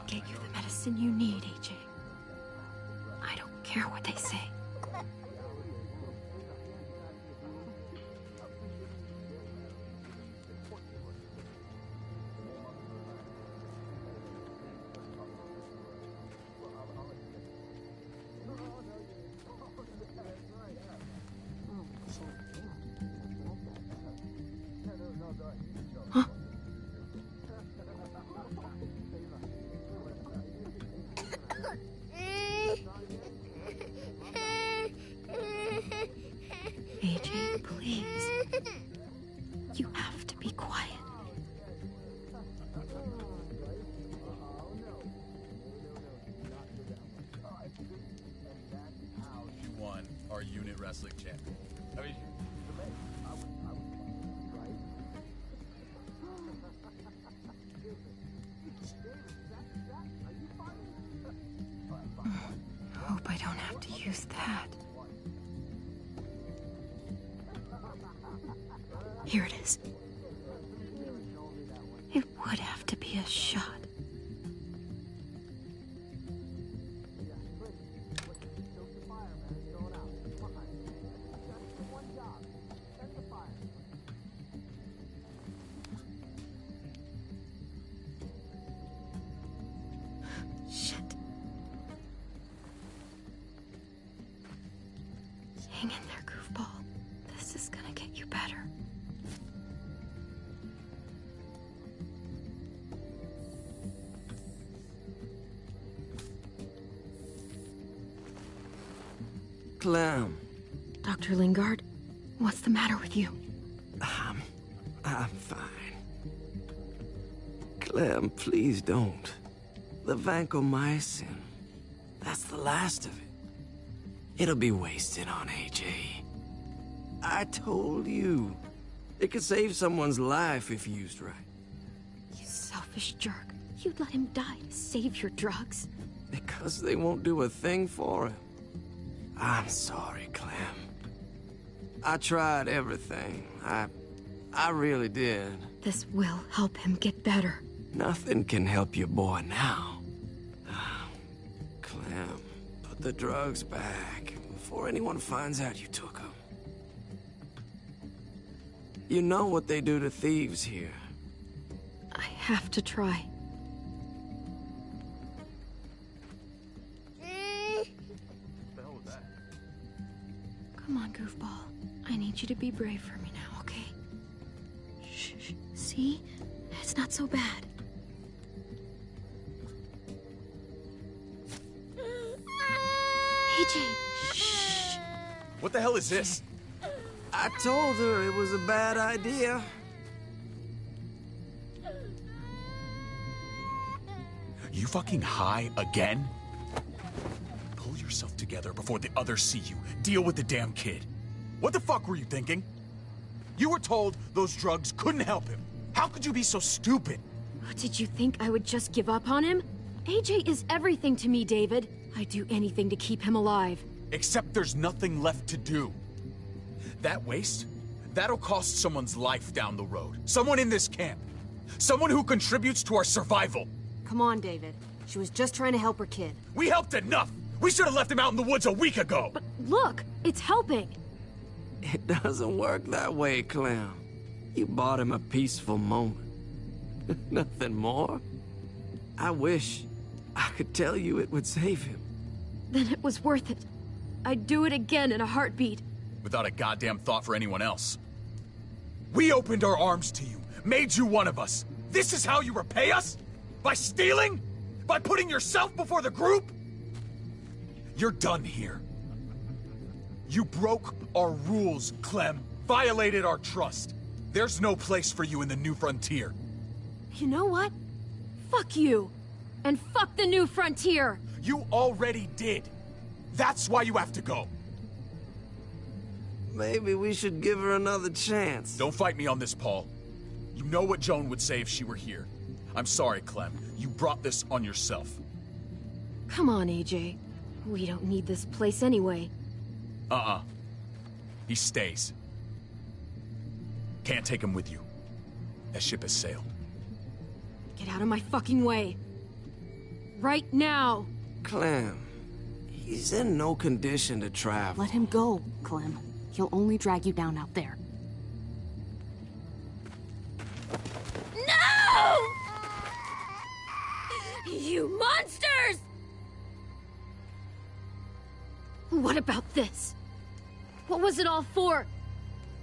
Speaker 4: Get you the medicine you need, AJ. I don't care what they say. Huh? AJ, please. You have to be quiet.
Speaker 6: You won our unit wrestling champion. I mean,
Speaker 4: Hope I don't have to use that. Here it is. It would have to be a shot. Shit. Hang in there, goofball. This is gonna get you better.
Speaker 12: Clem.
Speaker 4: Dr. Lingard, what's the matter with you?
Speaker 12: I'm fine. Clem, please don't. The vancomycin. That's the last of it. It'll be wasted on AJ. I told you. It could save someone's life if used right.
Speaker 4: You selfish jerk. You'd let him die to save your drugs.
Speaker 12: Because they won't do a thing for him. I'm sorry, Clem. I tried everything. I really did.
Speaker 4: This will help him get better.
Speaker 12: Nothing can help your boy now. Clem, put the drugs back before anyone finds out you took them. You know what they do to thieves here.
Speaker 4: I have to try. Come on, goofball. I need you to be brave for me now, okay? Shh, shh. See? It's not so bad. AJ, shh.
Speaker 6: what the hell is this?
Speaker 12: I told her it was a bad idea.
Speaker 6: You fucking high again? Pull yourself together before the others see you. Deal with the damn kid. What the fuck were you thinking? You were told those drugs couldn't help him. How could you be so stupid?
Speaker 4: Did you think I would just give up on him? AJ is everything to me, David. I'd do anything to keep him alive.
Speaker 6: Except there's nothing left to do. That waste, that'll cost someone's life down the road. Someone in this camp. Someone who contributes to our survival.
Speaker 4: Come on, David. She was just trying to help her kid.
Speaker 6: We helped enough! We should have left him out in the woods a week ago!
Speaker 4: But look, it's helping.
Speaker 12: It doesn't work that way, Clem. You bought him a peaceful moment. Nothing more. I wish I could tell you it would save him.
Speaker 4: Then it was worth it. I'd do it again in a heartbeat.
Speaker 6: Without a goddamn thought for anyone else. We opened our arms to you, made you one of us.
Speaker 1: This is how you repay us? By stealing? By putting yourself before the group? You're done here. You broke our rules, Clem. Violated our trust. There's no place for you in the New Frontier.
Speaker 4: You know what? Fuck you. And fuck the New Frontier.
Speaker 1: You already did. That's why you have to go.
Speaker 12: Maybe we should give her another chance.
Speaker 1: Don't fight me on this, Paul. You know what Joan would say if she were here. I'm sorry, Clem. You brought this on yourself.
Speaker 4: Come on, AJ. We don't need this place anyway.
Speaker 1: He stays. Can't take him with you. That ship has sailed.
Speaker 4: Get out of my fucking way. Right now.
Speaker 12: Clem, he's in no condition to travel.
Speaker 16: Let him go, Clem. He'll only drag you down out there.
Speaker 4: No! You monsters! What about this? What was it all for?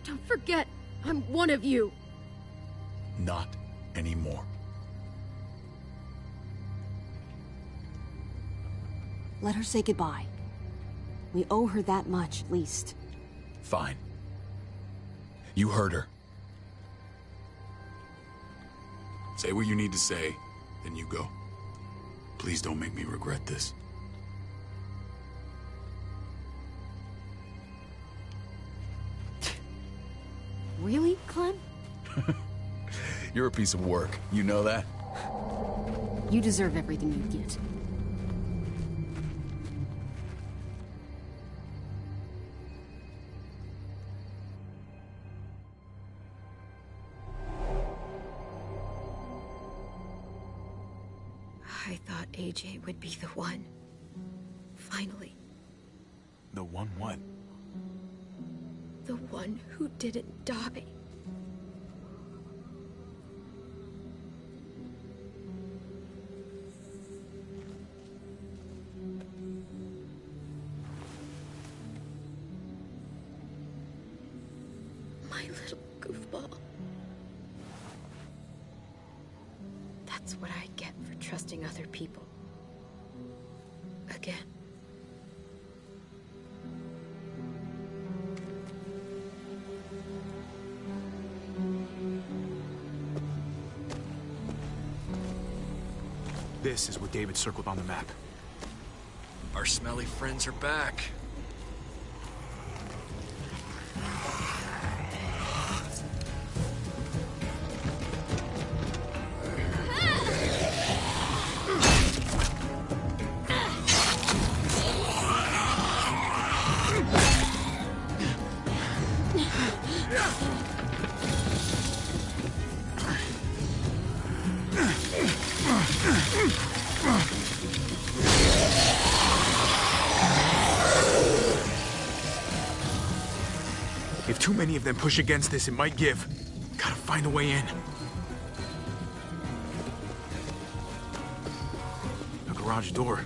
Speaker 4: Don't forget, I'm one of you.
Speaker 1: Not anymore.
Speaker 16: Let her say goodbye. We owe her that much, at least.
Speaker 1: Fine. You heard her.
Speaker 6: Say what you need to say, then you go. Please don't make me regret this.
Speaker 16: Really, Clem?
Speaker 1: You're a piece of work. You know that?
Speaker 16: You deserve everything you get.
Speaker 4: I thought AJ would be the one. Finally.
Speaker 1: The one what?
Speaker 4: The one who didn't die. My little goofball. That's what I get for trusting other people. Again.
Speaker 1: This is where David circled on the map.
Speaker 10: Our smelly friends are back.
Speaker 1: If too many of them push against this, it might give. Gotta find a way in. A garage door.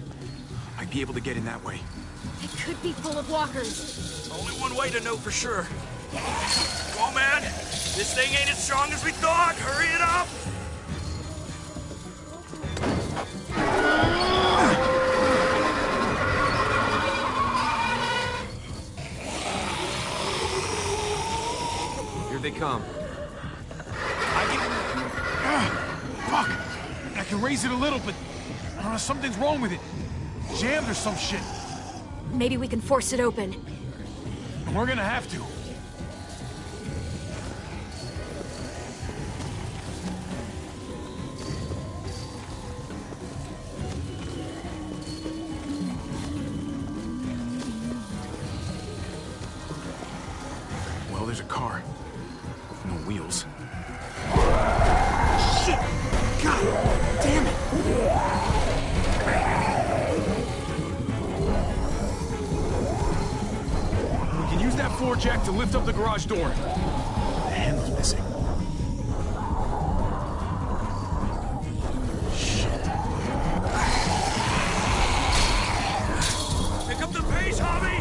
Speaker 1: I'd be able to get in that way.
Speaker 4: It could be full of walkers.
Speaker 10: Only one way to know for sure. Come on, man. This thing ain't as strong as we thought. Hurry it up.
Speaker 12: Here they come.
Speaker 1: Fuck! I can raise it a little, but something's wrong with it. Jammed or some shit.
Speaker 4: Maybe we can force it open.
Speaker 1: We're gonna have to. Well, there's a car. No wheels. Shit! God damn it! We can use that floor jack to lift up the garage door. The handle's missing. Shit.
Speaker 10: Pick up the pace, Javi!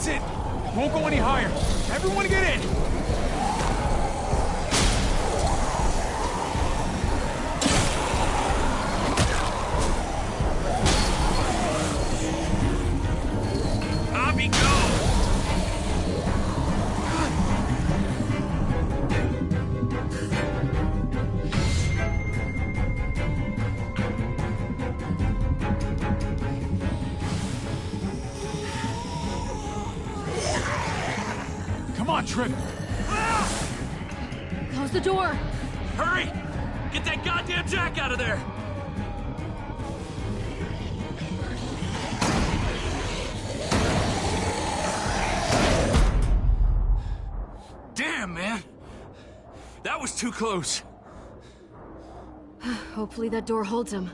Speaker 1: That's it! Won't go any higher. Everyone get in!
Speaker 9: Javi, go!
Speaker 1: Come on, Trip!
Speaker 11: Close the door!
Speaker 9: Hurry! Get that goddamn jack out of there! Damn, man! That was too close.
Speaker 4: Hopefully that door holds him.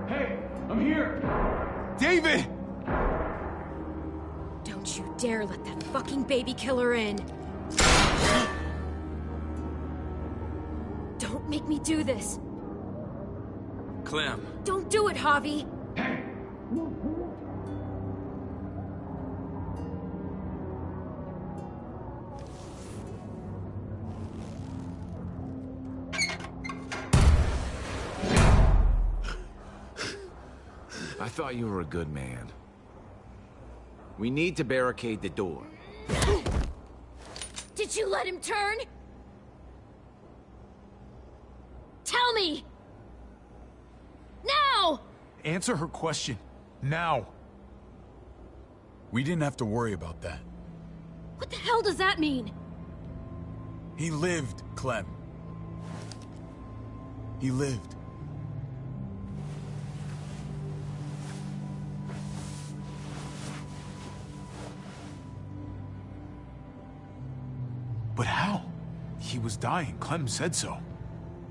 Speaker 1: Hey, I'm here! David!
Speaker 4: Don't you dare let that fucking baby killer in! Don't make me do this!
Speaker 9: Clem.
Speaker 4: Don't do it, Javi!
Speaker 5: I thought you were a good man. We need to barricade the door.
Speaker 4: Did you let him turn? Tell me! Now!
Speaker 1: Answer her question. Now. We didn't have to worry about that.
Speaker 4: What the hell does that mean?
Speaker 1: He lived, Clem. He lived. But how? He was dying. Clem said so.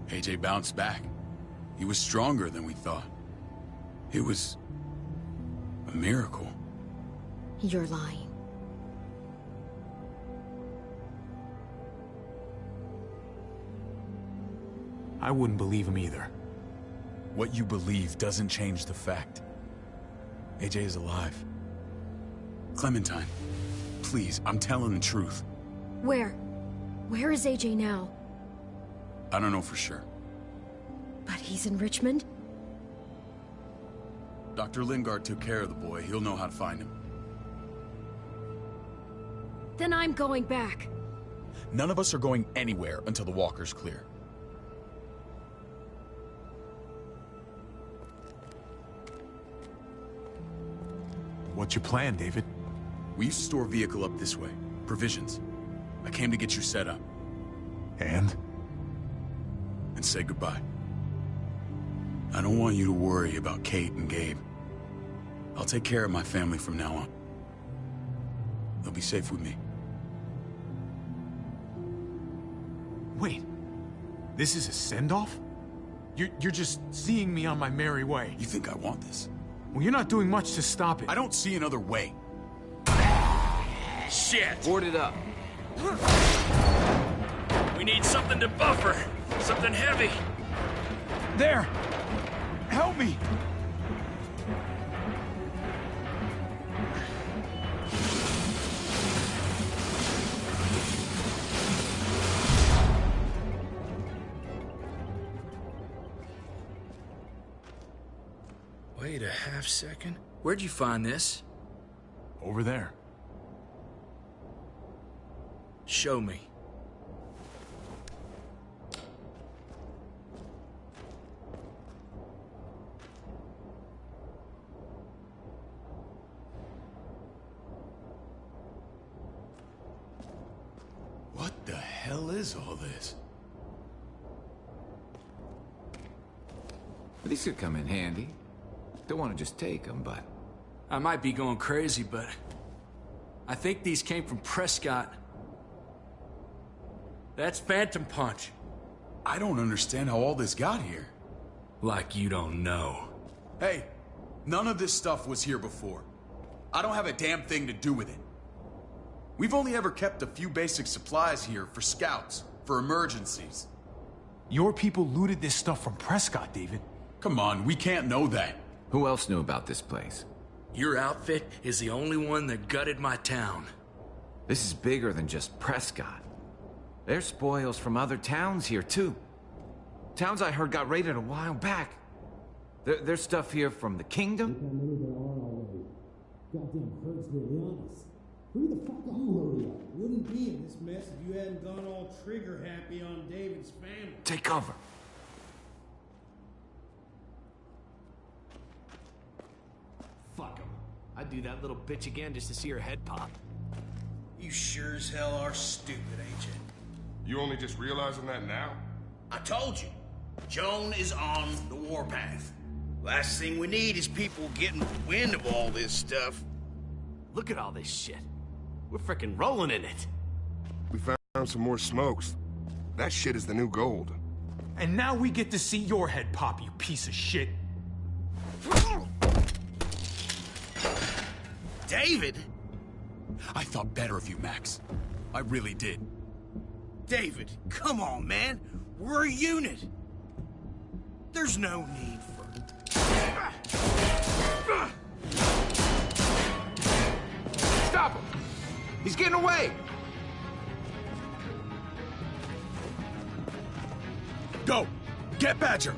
Speaker 6: AJ bounced back. He was stronger than we thought. It was a miracle.
Speaker 4: You're lying.
Speaker 1: I wouldn't believe him either. What you believe doesn't change the fact. AJ is alive.
Speaker 6: Clementine, please, I'm telling the truth.
Speaker 4: Where? Where is AJ now?
Speaker 6: I don't know for sure.
Speaker 4: But he's in Richmond?
Speaker 6: Dr. Lingard took care of the boy. He'll know how to find him.
Speaker 4: Then I'm going back.
Speaker 1: None of us are going anywhere until the walker's clear. What's your plan, David?
Speaker 6: We used to store a vehicle up this way. Provisions. I came to get you set up.
Speaker 1: And?
Speaker 6: And say goodbye. I don't want you to worry about Kate and Gabe. I'll take care of my family from now on. They'll be safe with me.
Speaker 1: Wait. This is a send-off? You're just seeing me on my merry way.
Speaker 6: You think I want this?
Speaker 1: Well, you're not doing much to stop it.
Speaker 6: I don't see another way.
Speaker 9: Shit!
Speaker 12: Board it up.
Speaker 9: We need something to buffer. Something heavy.
Speaker 1: There! Help me!
Speaker 9: Wait a half second. Where'd you find this?
Speaker 1: Over there.
Speaker 9: Show me.
Speaker 6: What the hell is all this?
Speaker 5: These could come in handy. Don't want to just take them, but...
Speaker 9: I might be going crazy, but... I think these came from Prescott. That's Phantom Punch.
Speaker 6: I don't understand how all this got here.
Speaker 9: Like you don't know.
Speaker 6: Hey, none of this stuff was here before. I don't have a damn thing to do with it. We've only ever kept a few basic supplies here for scouts, for emergencies.
Speaker 1: Your people looted this stuff from Prescott, David.
Speaker 6: Come on, we can't know that.
Speaker 5: Who else knew about this place?
Speaker 10: Your outfit is the only one that gutted my town.
Speaker 5: This is bigger than just Prescott. There's spoils from other towns here, too. Towns I heard got raided a while back. There's stuff here from the kingdom.
Speaker 17: Goddamn herd's really honest. Who the fuck are you, Maria? Wouldn't be in this mess if you hadn't gone all trigger happy on David's family.
Speaker 5: Take cover.
Speaker 18: Fuck him. I'd do that little bitch again just to see her head pop.
Speaker 15: You sure as hell are stupid, ain't you?
Speaker 19: You only just realizing that now?
Speaker 15: I told you. Joan is on the warpath. Last thing we need is people getting wind of all this stuff.
Speaker 18: Look at all this shit. We're frickin' rolling in it.
Speaker 19: We found some more smokes. That shit is the new gold.
Speaker 1: And now we get to see your head pop, you piece of shit.
Speaker 15: David?
Speaker 6: I thought better of you, Max. I really did.
Speaker 15: David, come on, man. We're a unit. There's no need for...
Speaker 5: Stop him! He's getting away!
Speaker 1: Go! Get Badger!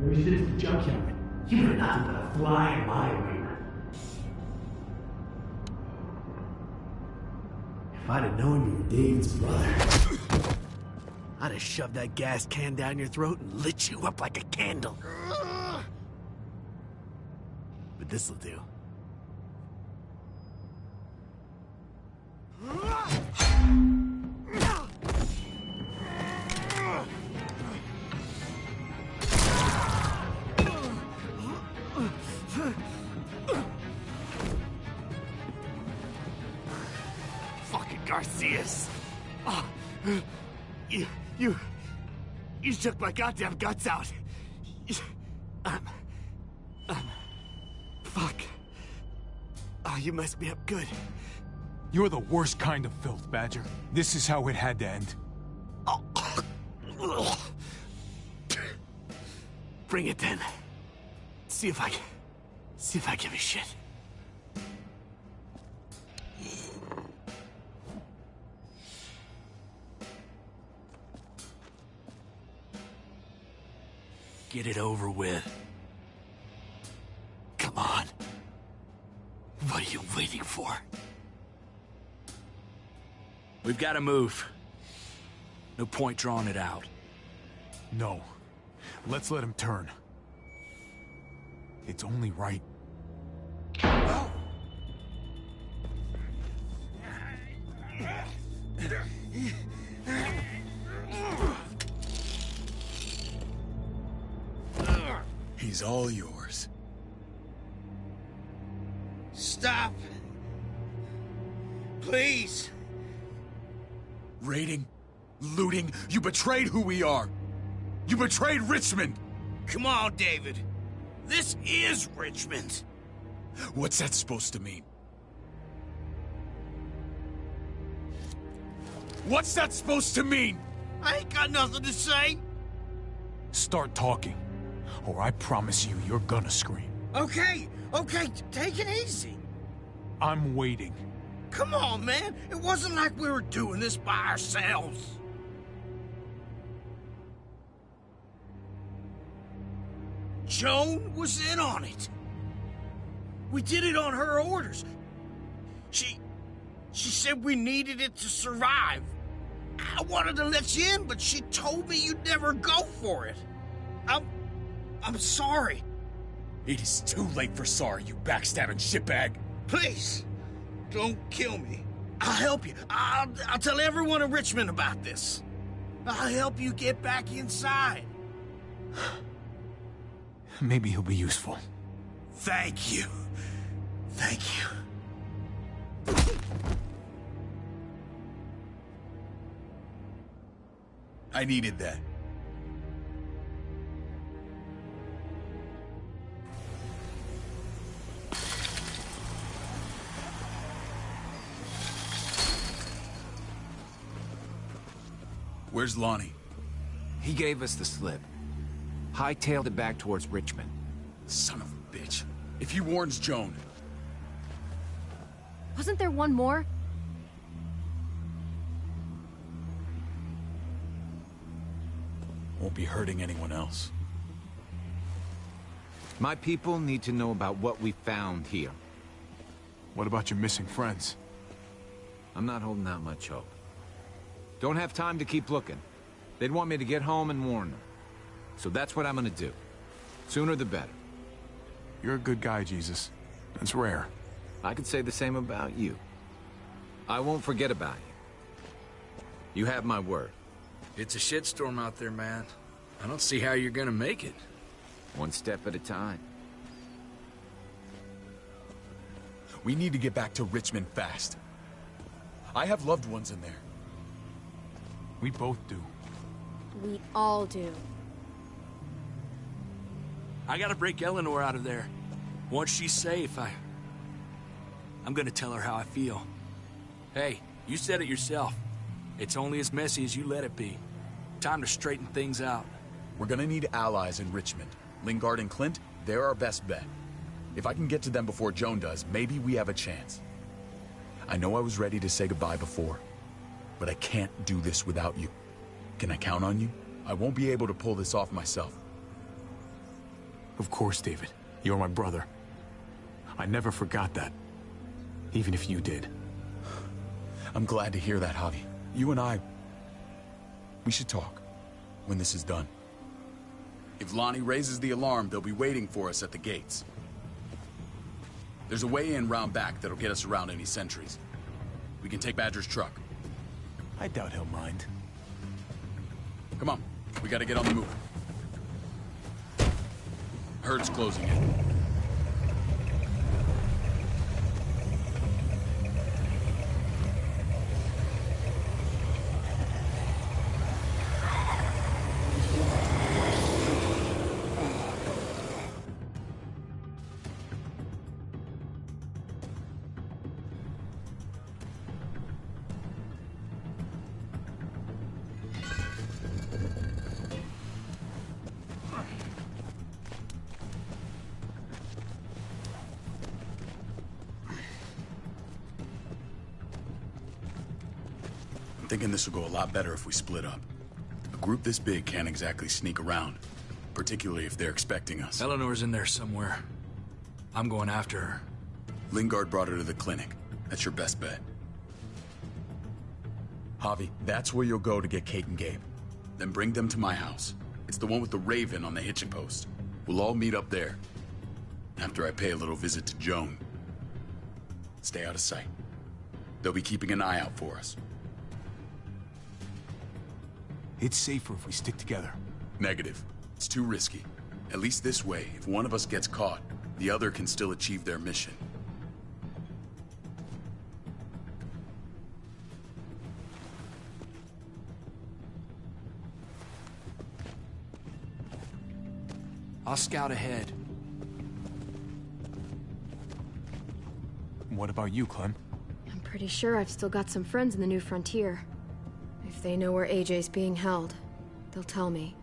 Speaker 18: Maybe shit is the junkyard. You are nothing but a fly in my arena. If I'd have known you were David's brother, I'd have shoved that gas can down your throat and lit you up like a candle. But this'll do. Fucking Garcias. Oh, you shook my goddamn guts out. Fuck. Oh, you messed me up good.
Speaker 1: You're the worst kind of filth, Badger. This is how it had to end.
Speaker 18: Bring it then. See if I give a shit.
Speaker 10: Get it over with. Come on. What are you waiting for? We've got to move. No point drawing it out.
Speaker 1: No. Let's let him turn. It's only right.
Speaker 6: He's all yours.
Speaker 15: Stop. Please.
Speaker 1: Raiding, looting, you betrayed who we are. You betrayed Richmond.
Speaker 15: Come on, David. This is Richmond.
Speaker 1: What's that supposed to mean? What's that supposed to mean?
Speaker 15: I ain't got nothing to say.
Speaker 1: Start talking, or I promise you, you're gonna scream.
Speaker 15: Okay, take it easy.
Speaker 1: I'm waiting.
Speaker 15: Come on, man. It wasn't like we were doing this by ourselves. Joan was in on it. We did it on her orders. She said we needed it to survive. I wanted to let you in, but she told me you'd never go for it. I'm sorry.
Speaker 1: It is too late for sorry, you backstabbing shitbag.
Speaker 15: Please, don't kill me. I'll help you. I'll tell everyone in Richmond about this. I'll help you get back inside.
Speaker 1: Maybe he'll be useful.
Speaker 15: Thank you. Thank you.
Speaker 1: I needed that. Where's Lonnie?
Speaker 5: He gave us the slip. Hightailed it back towards Richmond.
Speaker 1: Son of a bitch. If he warns Joan...
Speaker 4: Wasn't there one more?
Speaker 1: Won't be hurting anyone else.
Speaker 5: My people need to know about what we found here.
Speaker 1: What about your missing friends?
Speaker 5: I'm not holding out much hope. Don't have time to keep looking. They'd want me to get home and warn them. So that's what I'm gonna do. Sooner the better.
Speaker 1: You're a good guy, Jesus. That's rare.
Speaker 5: I could say the same about you. I won't forget about you. You have my word.
Speaker 10: It's a shitstorm out there, man. I don't see how you're gonna make it.
Speaker 5: One step at a time.
Speaker 1: We need to get back to Richmond fast. I have loved ones in there. We both do.
Speaker 4: We all do.
Speaker 10: I gotta break Eleanor out of there. Once she's safe, I'm gonna tell her how I feel. Hey, you said it yourself. It's only as messy as you let it be. Time to straighten things out.
Speaker 1: We're gonna need allies in Richmond. Lingard and Clint, they're our best bet. If I can get to them before Joan does, maybe we have a chance. I know I was ready to say goodbye before, but I can't do this without you. Can I count on you? I won't be able to pull this off myself.
Speaker 20: Of course, David. You're my brother. I never forgot that. Even if you did.
Speaker 1: I'm glad to hear that, Javi. You and I... we should talk. When this is done. If Lonnie raises the alarm, they'll be waiting for us at the gates. There's a way in round back that'll get us around any sentries. We can take Badger's truck.
Speaker 20: I doubt he'll mind.
Speaker 1: Come on, we gotta get on the move. Herd's closing in. I'm thinking this will go a lot better if we split up. A group this big can't exactly sneak around, particularly if they're expecting us.
Speaker 10: Eleanor's in there somewhere. I'm going after her.
Speaker 1: Lingard brought her to the clinic. That's your best bet. Javi, that's where you'll go to get Kate and Gabe. Then bring them to my house. It's the one with the Raven on the hitching post. We'll all meet up there. After I pay a little visit to Joan. Stay out of sight. They'll be keeping an eye out for us.
Speaker 20: It's safer if we stick together.
Speaker 1: Negative. It's too risky. At least this way, if one of us gets caught, the other can still achieve their mission.
Speaker 9: I'll scout ahead.
Speaker 20: What about you, Clem?
Speaker 4: I'm pretty sure I've still got some friends in the New Frontier. If they know where AJ's being held, they'll tell me.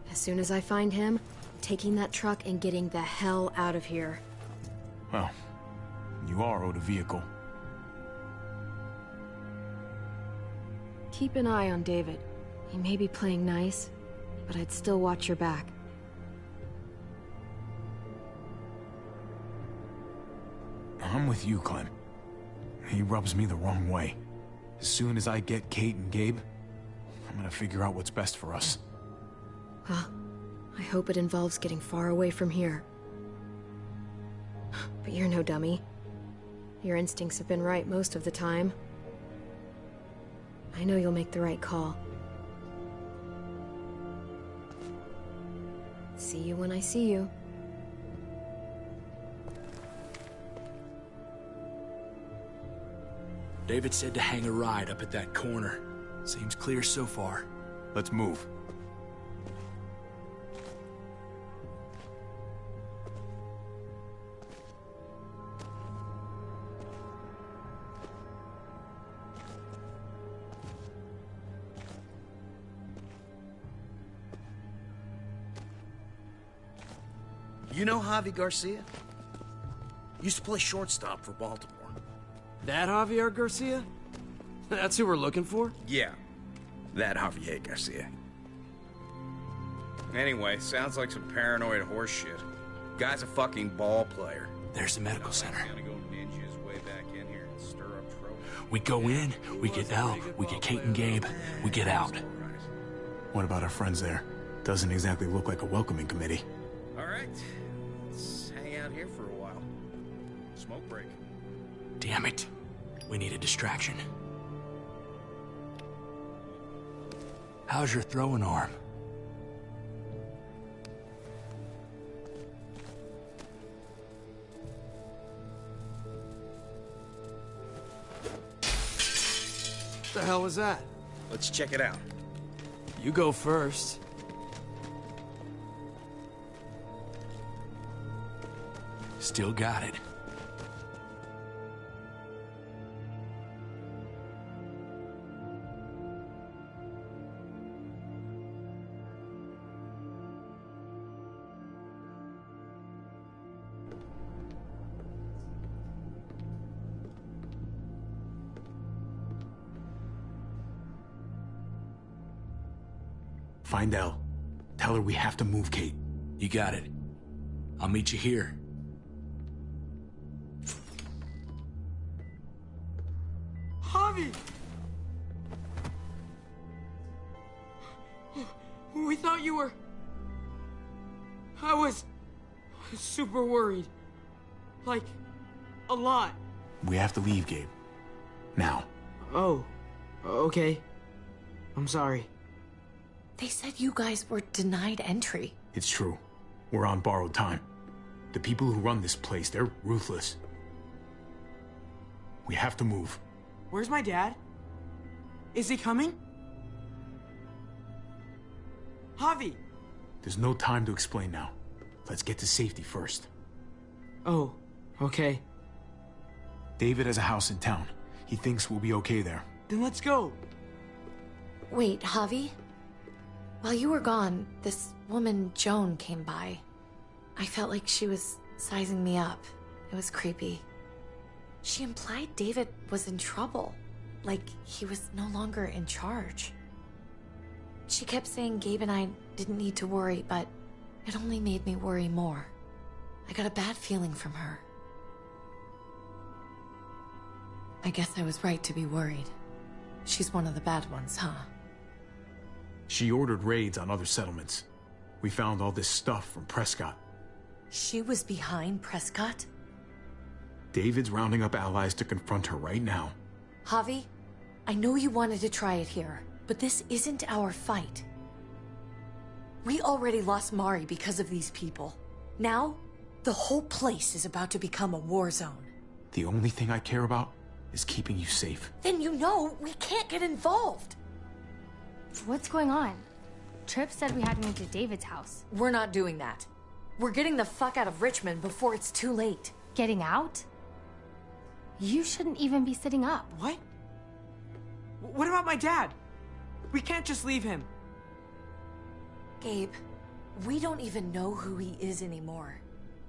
Speaker 4: As soon as I find him, I'm taking that truck and getting the hell out of here.
Speaker 20: Well, you are owed a vehicle.
Speaker 4: Keep an eye on David. He may be playing nice, but I'd still watch your back.
Speaker 20: I'm with you, Clem. He rubs me the wrong way. As soon as I get Kate and Gabe, I'm gonna figure out what's best for us.
Speaker 4: Well, I hope it involves getting far away from here. But you're no dummy. Your instincts have been right most of the time. I know you'll make the right call. See you when I see you.
Speaker 9: David said to hang a ride up at that corner. Seems clear so far.
Speaker 20: Let's move.
Speaker 15: You know Javi Garcia? Used to play shortstop for Baltimore.
Speaker 12: That Javier Garcia? That's who we're looking for?
Speaker 21: Yeah, that Javier Garcia. Anyway, sounds like some paranoid horse shit. Guy's a fucking ball player.
Speaker 9: There's the medical center.
Speaker 21: Gonna go ninja his way back in here and stir up trouble.
Speaker 9: We go in, we get Elle, we get Kate and Gabe, we get out.
Speaker 20: What about our friends there? Doesn't exactly look like a welcoming committee.
Speaker 21: All right, let's hang out here for a while. Smoke break.
Speaker 9: Damn it. We need a distraction. How's your throwing arm?
Speaker 12: What the hell was that?
Speaker 21: Let's check it out.
Speaker 12: You go first.
Speaker 9: Still got it.
Speaker 20: Find Elle. Tell her we have to move Kate.
Speaker 9: You got it. I'll meet you here.
Speaker 8: Javi! We thought you were... I was super worried. Like, a lot.
Speaker 20: We have to leave, Gabe. Now.
Speaker 8: Oh, okay. I'm sorry.
Speaker 7: They said you guys were denied entry.
Speaker 20: It's true. We're on borrowed time. The people who run this place, they're ruthless. We have to move.
Speaker 8: Where's my dad? Is he coming? Javi!
Speaker 20: There's no time to explain now. Let's get to safety first.
Speaker 8: Oh, okay.
Speaker 20: David has a house in town. He thinks we'll be okay there.
Speaker 8: Then let's go.
Speaker 7: Wait, Javi? While you were gone, this woman, Joan, came by. I felt like she was sizing me up. It was creepy. She implied David was in trouble. Like he was no longer in charge. She kept saying Gabe and I didn't need to worry, but it only made me worry more. I got a bad feeling from her. I guess I was right to be worried. She's one of the bad ones, huh?
Speaker 20: She ordered raids on other settlements. We found all this stuff from Prescott.
Speaker 7: She was behind Prescott?
Speaker 20: David's rounding up allies to confront her right now.
Speaker 7: Javi, I know you wanted to try it here, but this isn't our fight. We already lost Mari because of these people. Now, the whole place is about to become a war zone.
Speaker 20: The only thing I care about is keeping you safe.
Speaker 7: Then you know we can't get involved.
Speaker 11: What's going on? Tripp said we had to move to David's house.
Speaker 7: We're not doing that. We're getting the fuck out of Richmond before it's too late.
Speaker 11: Getting out? You shouldn't even be sitting up.
Speaker 8: What? What about my dad? We can't just leave him.
Speaker 7: Gabe, we don't even know who he is anymore.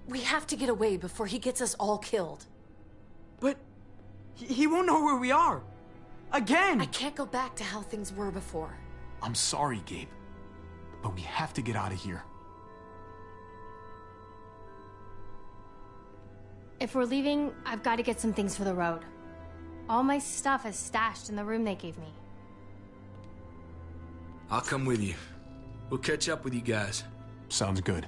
Speaker 7: We have to get away before he gets us all killed.
Speaker 8: But he won't know where we are. Again!
Speaker 7: I can't go back to how things were before.
Speaker 20: I'm sorry, Gabe, but we have to get out of here.
Speaker 11: If we're leaving, I've got to get some things for the road. All my stuff is stashed in the room they gave me.
Speaker 10: I'll come with you. We'll catch up with you guys.
Speaker 20: Sounds good.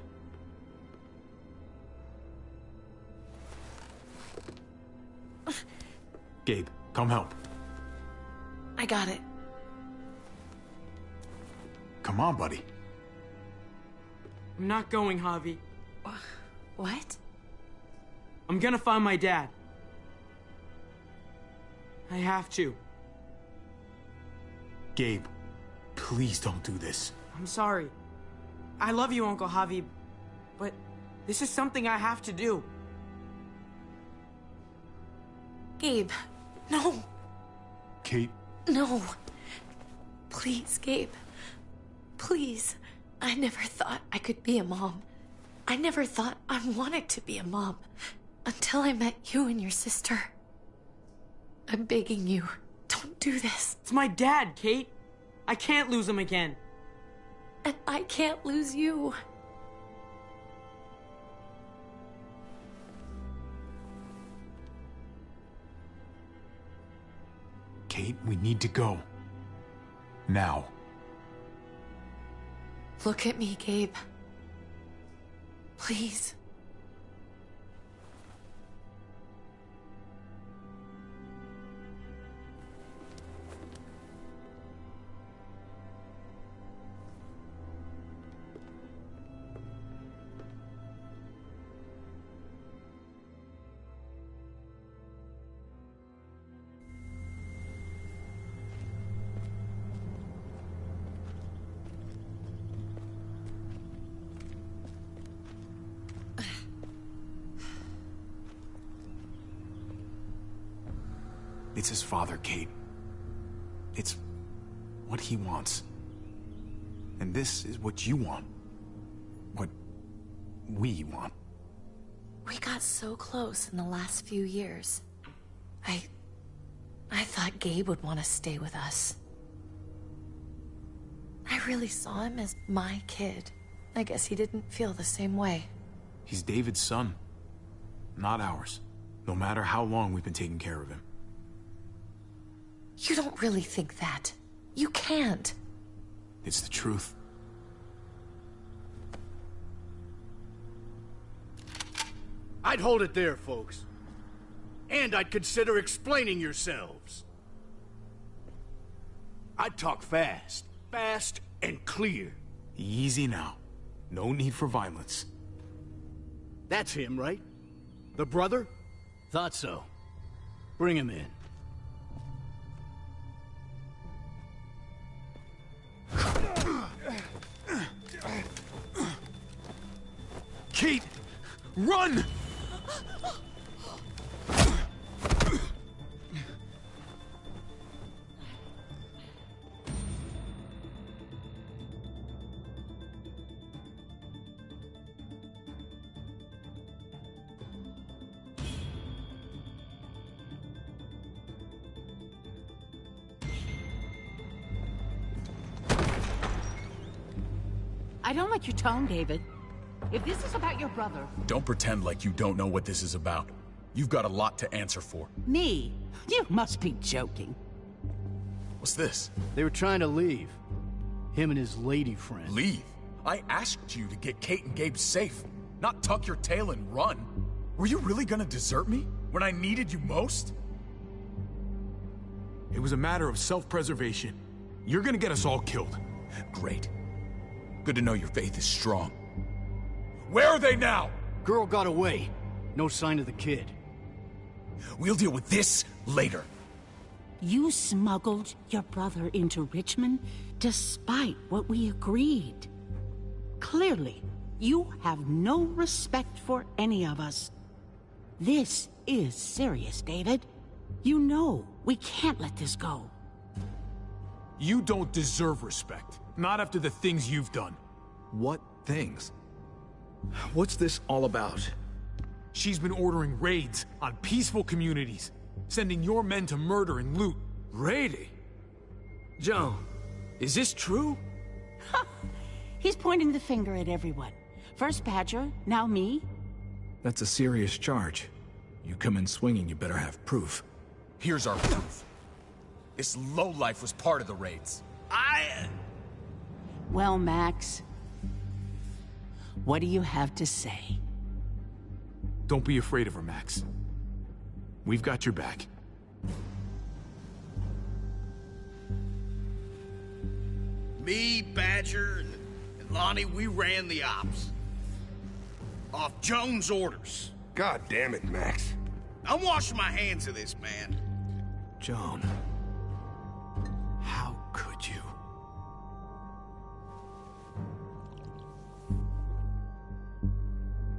Speaker 20: Gabe, come help.
Speaker 7: I got it.
Speaker 20: Come on, buddy.
Speaker 8: I'm not going, Javi.
Speaker 7: What?
Speaker 8: I'm gonna find my dad. I have to.
Speaker 20: Gabe, please don't do this.
Speaker 8: I'm sorry. I love you, Uncle Javi, but this is something I have to do.
Speaker 7: Gabe, no.
Speaker 20: Kate?
Speaker 7: No. Please, Gabe. Please. I never thought I could be a mom. I never thought I wanted to be a mom. Until I met you and your sister. I'm begging you, don't do this.
Speaker 8: It's my dad, Kate. I can't lose him again.
Speaker 7: And I can't lose you.
Speaker 20: Kate, we need to go. Now.
Speaker 7: Look at me, Gabe. Please.
Speaker 20: It's his father, Kate. It's what he wants. And this is what you want. What we want.
Speaker 7: We got so close in the last few years. I thought Gabe would want to stay with us. I really saw him as my kid. I guess he didn't feel the same way.
Speaker 20: He's David's son, not ours. No matter how long we've been taking care of him.
Speaker 7: You don't really think that. You can't.
Speaker 20: It's the truth.
Speaker 18: I'd hold it there, folks. And I'd consider explaining yourselves. I'd talk fast. Fast and clear.
Speaker 20: Easy now. No need for violence.
Speaker 18: That's him, right? The brother? Thought so. Bring him in.
Speaker 20: Kate! Run!
Speaker 14: I don't like your tone, David. If this is about your brother...
Speaker 6: Don't pretend like you don't know what this is about. You've got a lot to answer for.
Speaker 14: Me? You must be joking.
Speaker 6: What's this?
Speaker 18: They were trying to leave. Him and his lady friend.
Speaker 6: Leave? I asked you to get Kate and Gabe safe, not tuck your tail and run. Were you really gonna desert me when I needed you most?
Speaker 20: It was a matter of self-preservation. You're gonna get us all killed.
Speaker 6: Great. Good to know your faith is strong. Where are they now?
Speaker 18: Girl got away. No sign of the kid.
Speaker 6: We'll deal with this later.
Speaker 14: You smuggled your brother into Richmond despite what we agreed. Clearly, You have no respect for any of us. This is serious, David. You know we can't let this go.
Speaker 1: You don't deserve respect. Not after the things you've done.
Speaker 13: What things? What's this all about?
Speaker 1: She's been ordering raids on peaceful communities, sending your men to murder and loot.
Speaker 12: Raiding? Joe, is this true?
Speaker 14: He's pointing the finger at everyone. First Badger, now me.
Speaker 13: That's a serious charge. You come in swinging, you better have proof.
Speaker 1: Here's our proof. This lowlife was part of the raids.
Speaker 14: Well, Max, what do you have to say?
Speaker 1: Don't be afraid of her, Max. We've got your back.
Speaker 15: Me, Badger, and Lonnie, we ran the ops. Off Jones' orders.
Speaker 19: God damn it, Max.
Speaker 15: I'm washing my hands of this, man.
Speaker 13: Joan, how could you?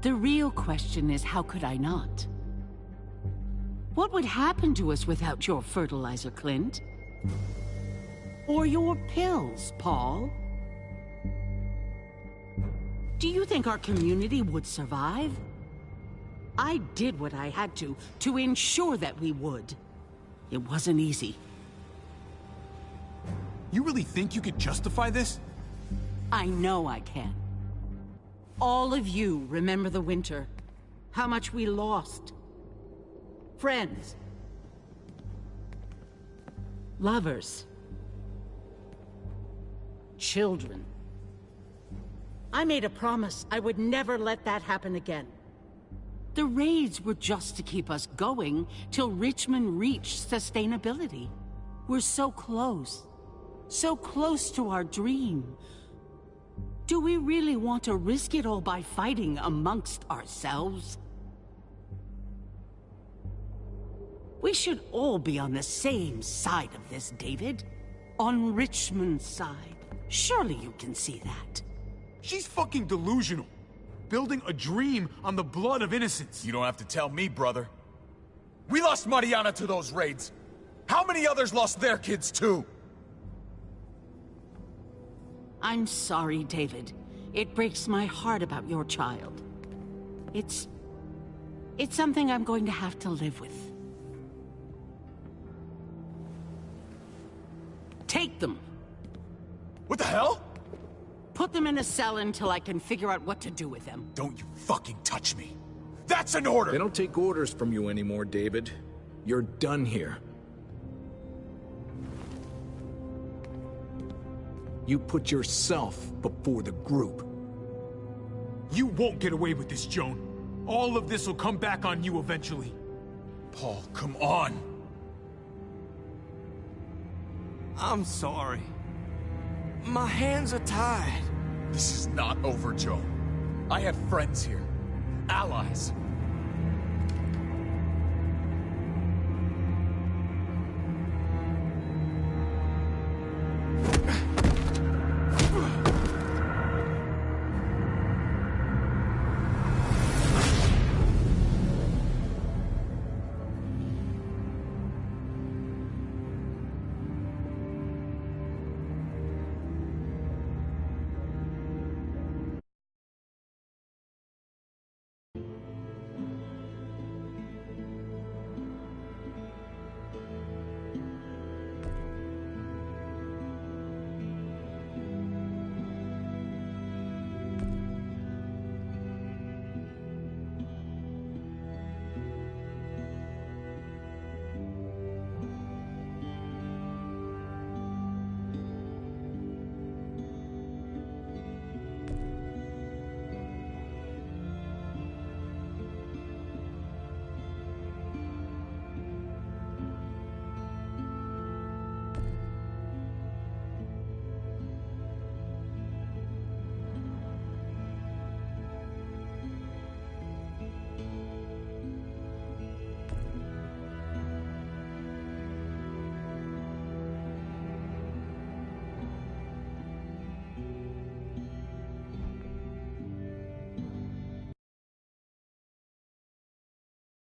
Speaker 14: The real question is, how could I not? What would happen to us without your fertilizer, Clint? Or your pills, Paul? Do you think our community would survive? I did what I had to ensure that we would. It wasn't easy.
Speaker 1: You really think you could justify this?
Speaker 14: I know I can. All of you remember the winter. How much we lost. Friends. Lovers. Children. I made a promise I would never let that happen again. The raids were just to keep us going till Richmond reached sustainability. We're so close to our dream. Do we really want to risk it all by fighting amongst ourselves? We should all be on the same side of this, David. On Richmond's side. Surely you can see that.
Speaker 1: She's fucking delusional. Building a dream on the blood of innocents. You don't have to tell me, brother. We lost Mariana to those raids. How many others lost their kids too?
Speaker 14: I'm sorry, David. It breaks my heart about your child. It's something I'm going to have to live with. Take them.
Speaker 1: What the hell?
Speaker 14: Put them in a cell until I can figure out what to do with them.
Speaker 1: Don't you fucking touch me. That's an order!
Speaker 13: They don't take orders from you anymore, David. You're done here. You put yourself before the group.
Speaker 1: You won't get away with this, Joan. All of this will come back on you eventually. Paul, come on!
Speaker 12: I'm sorry. My hands are tied.
Speaker 1: This is not over, Joan. I have friends here. Allies.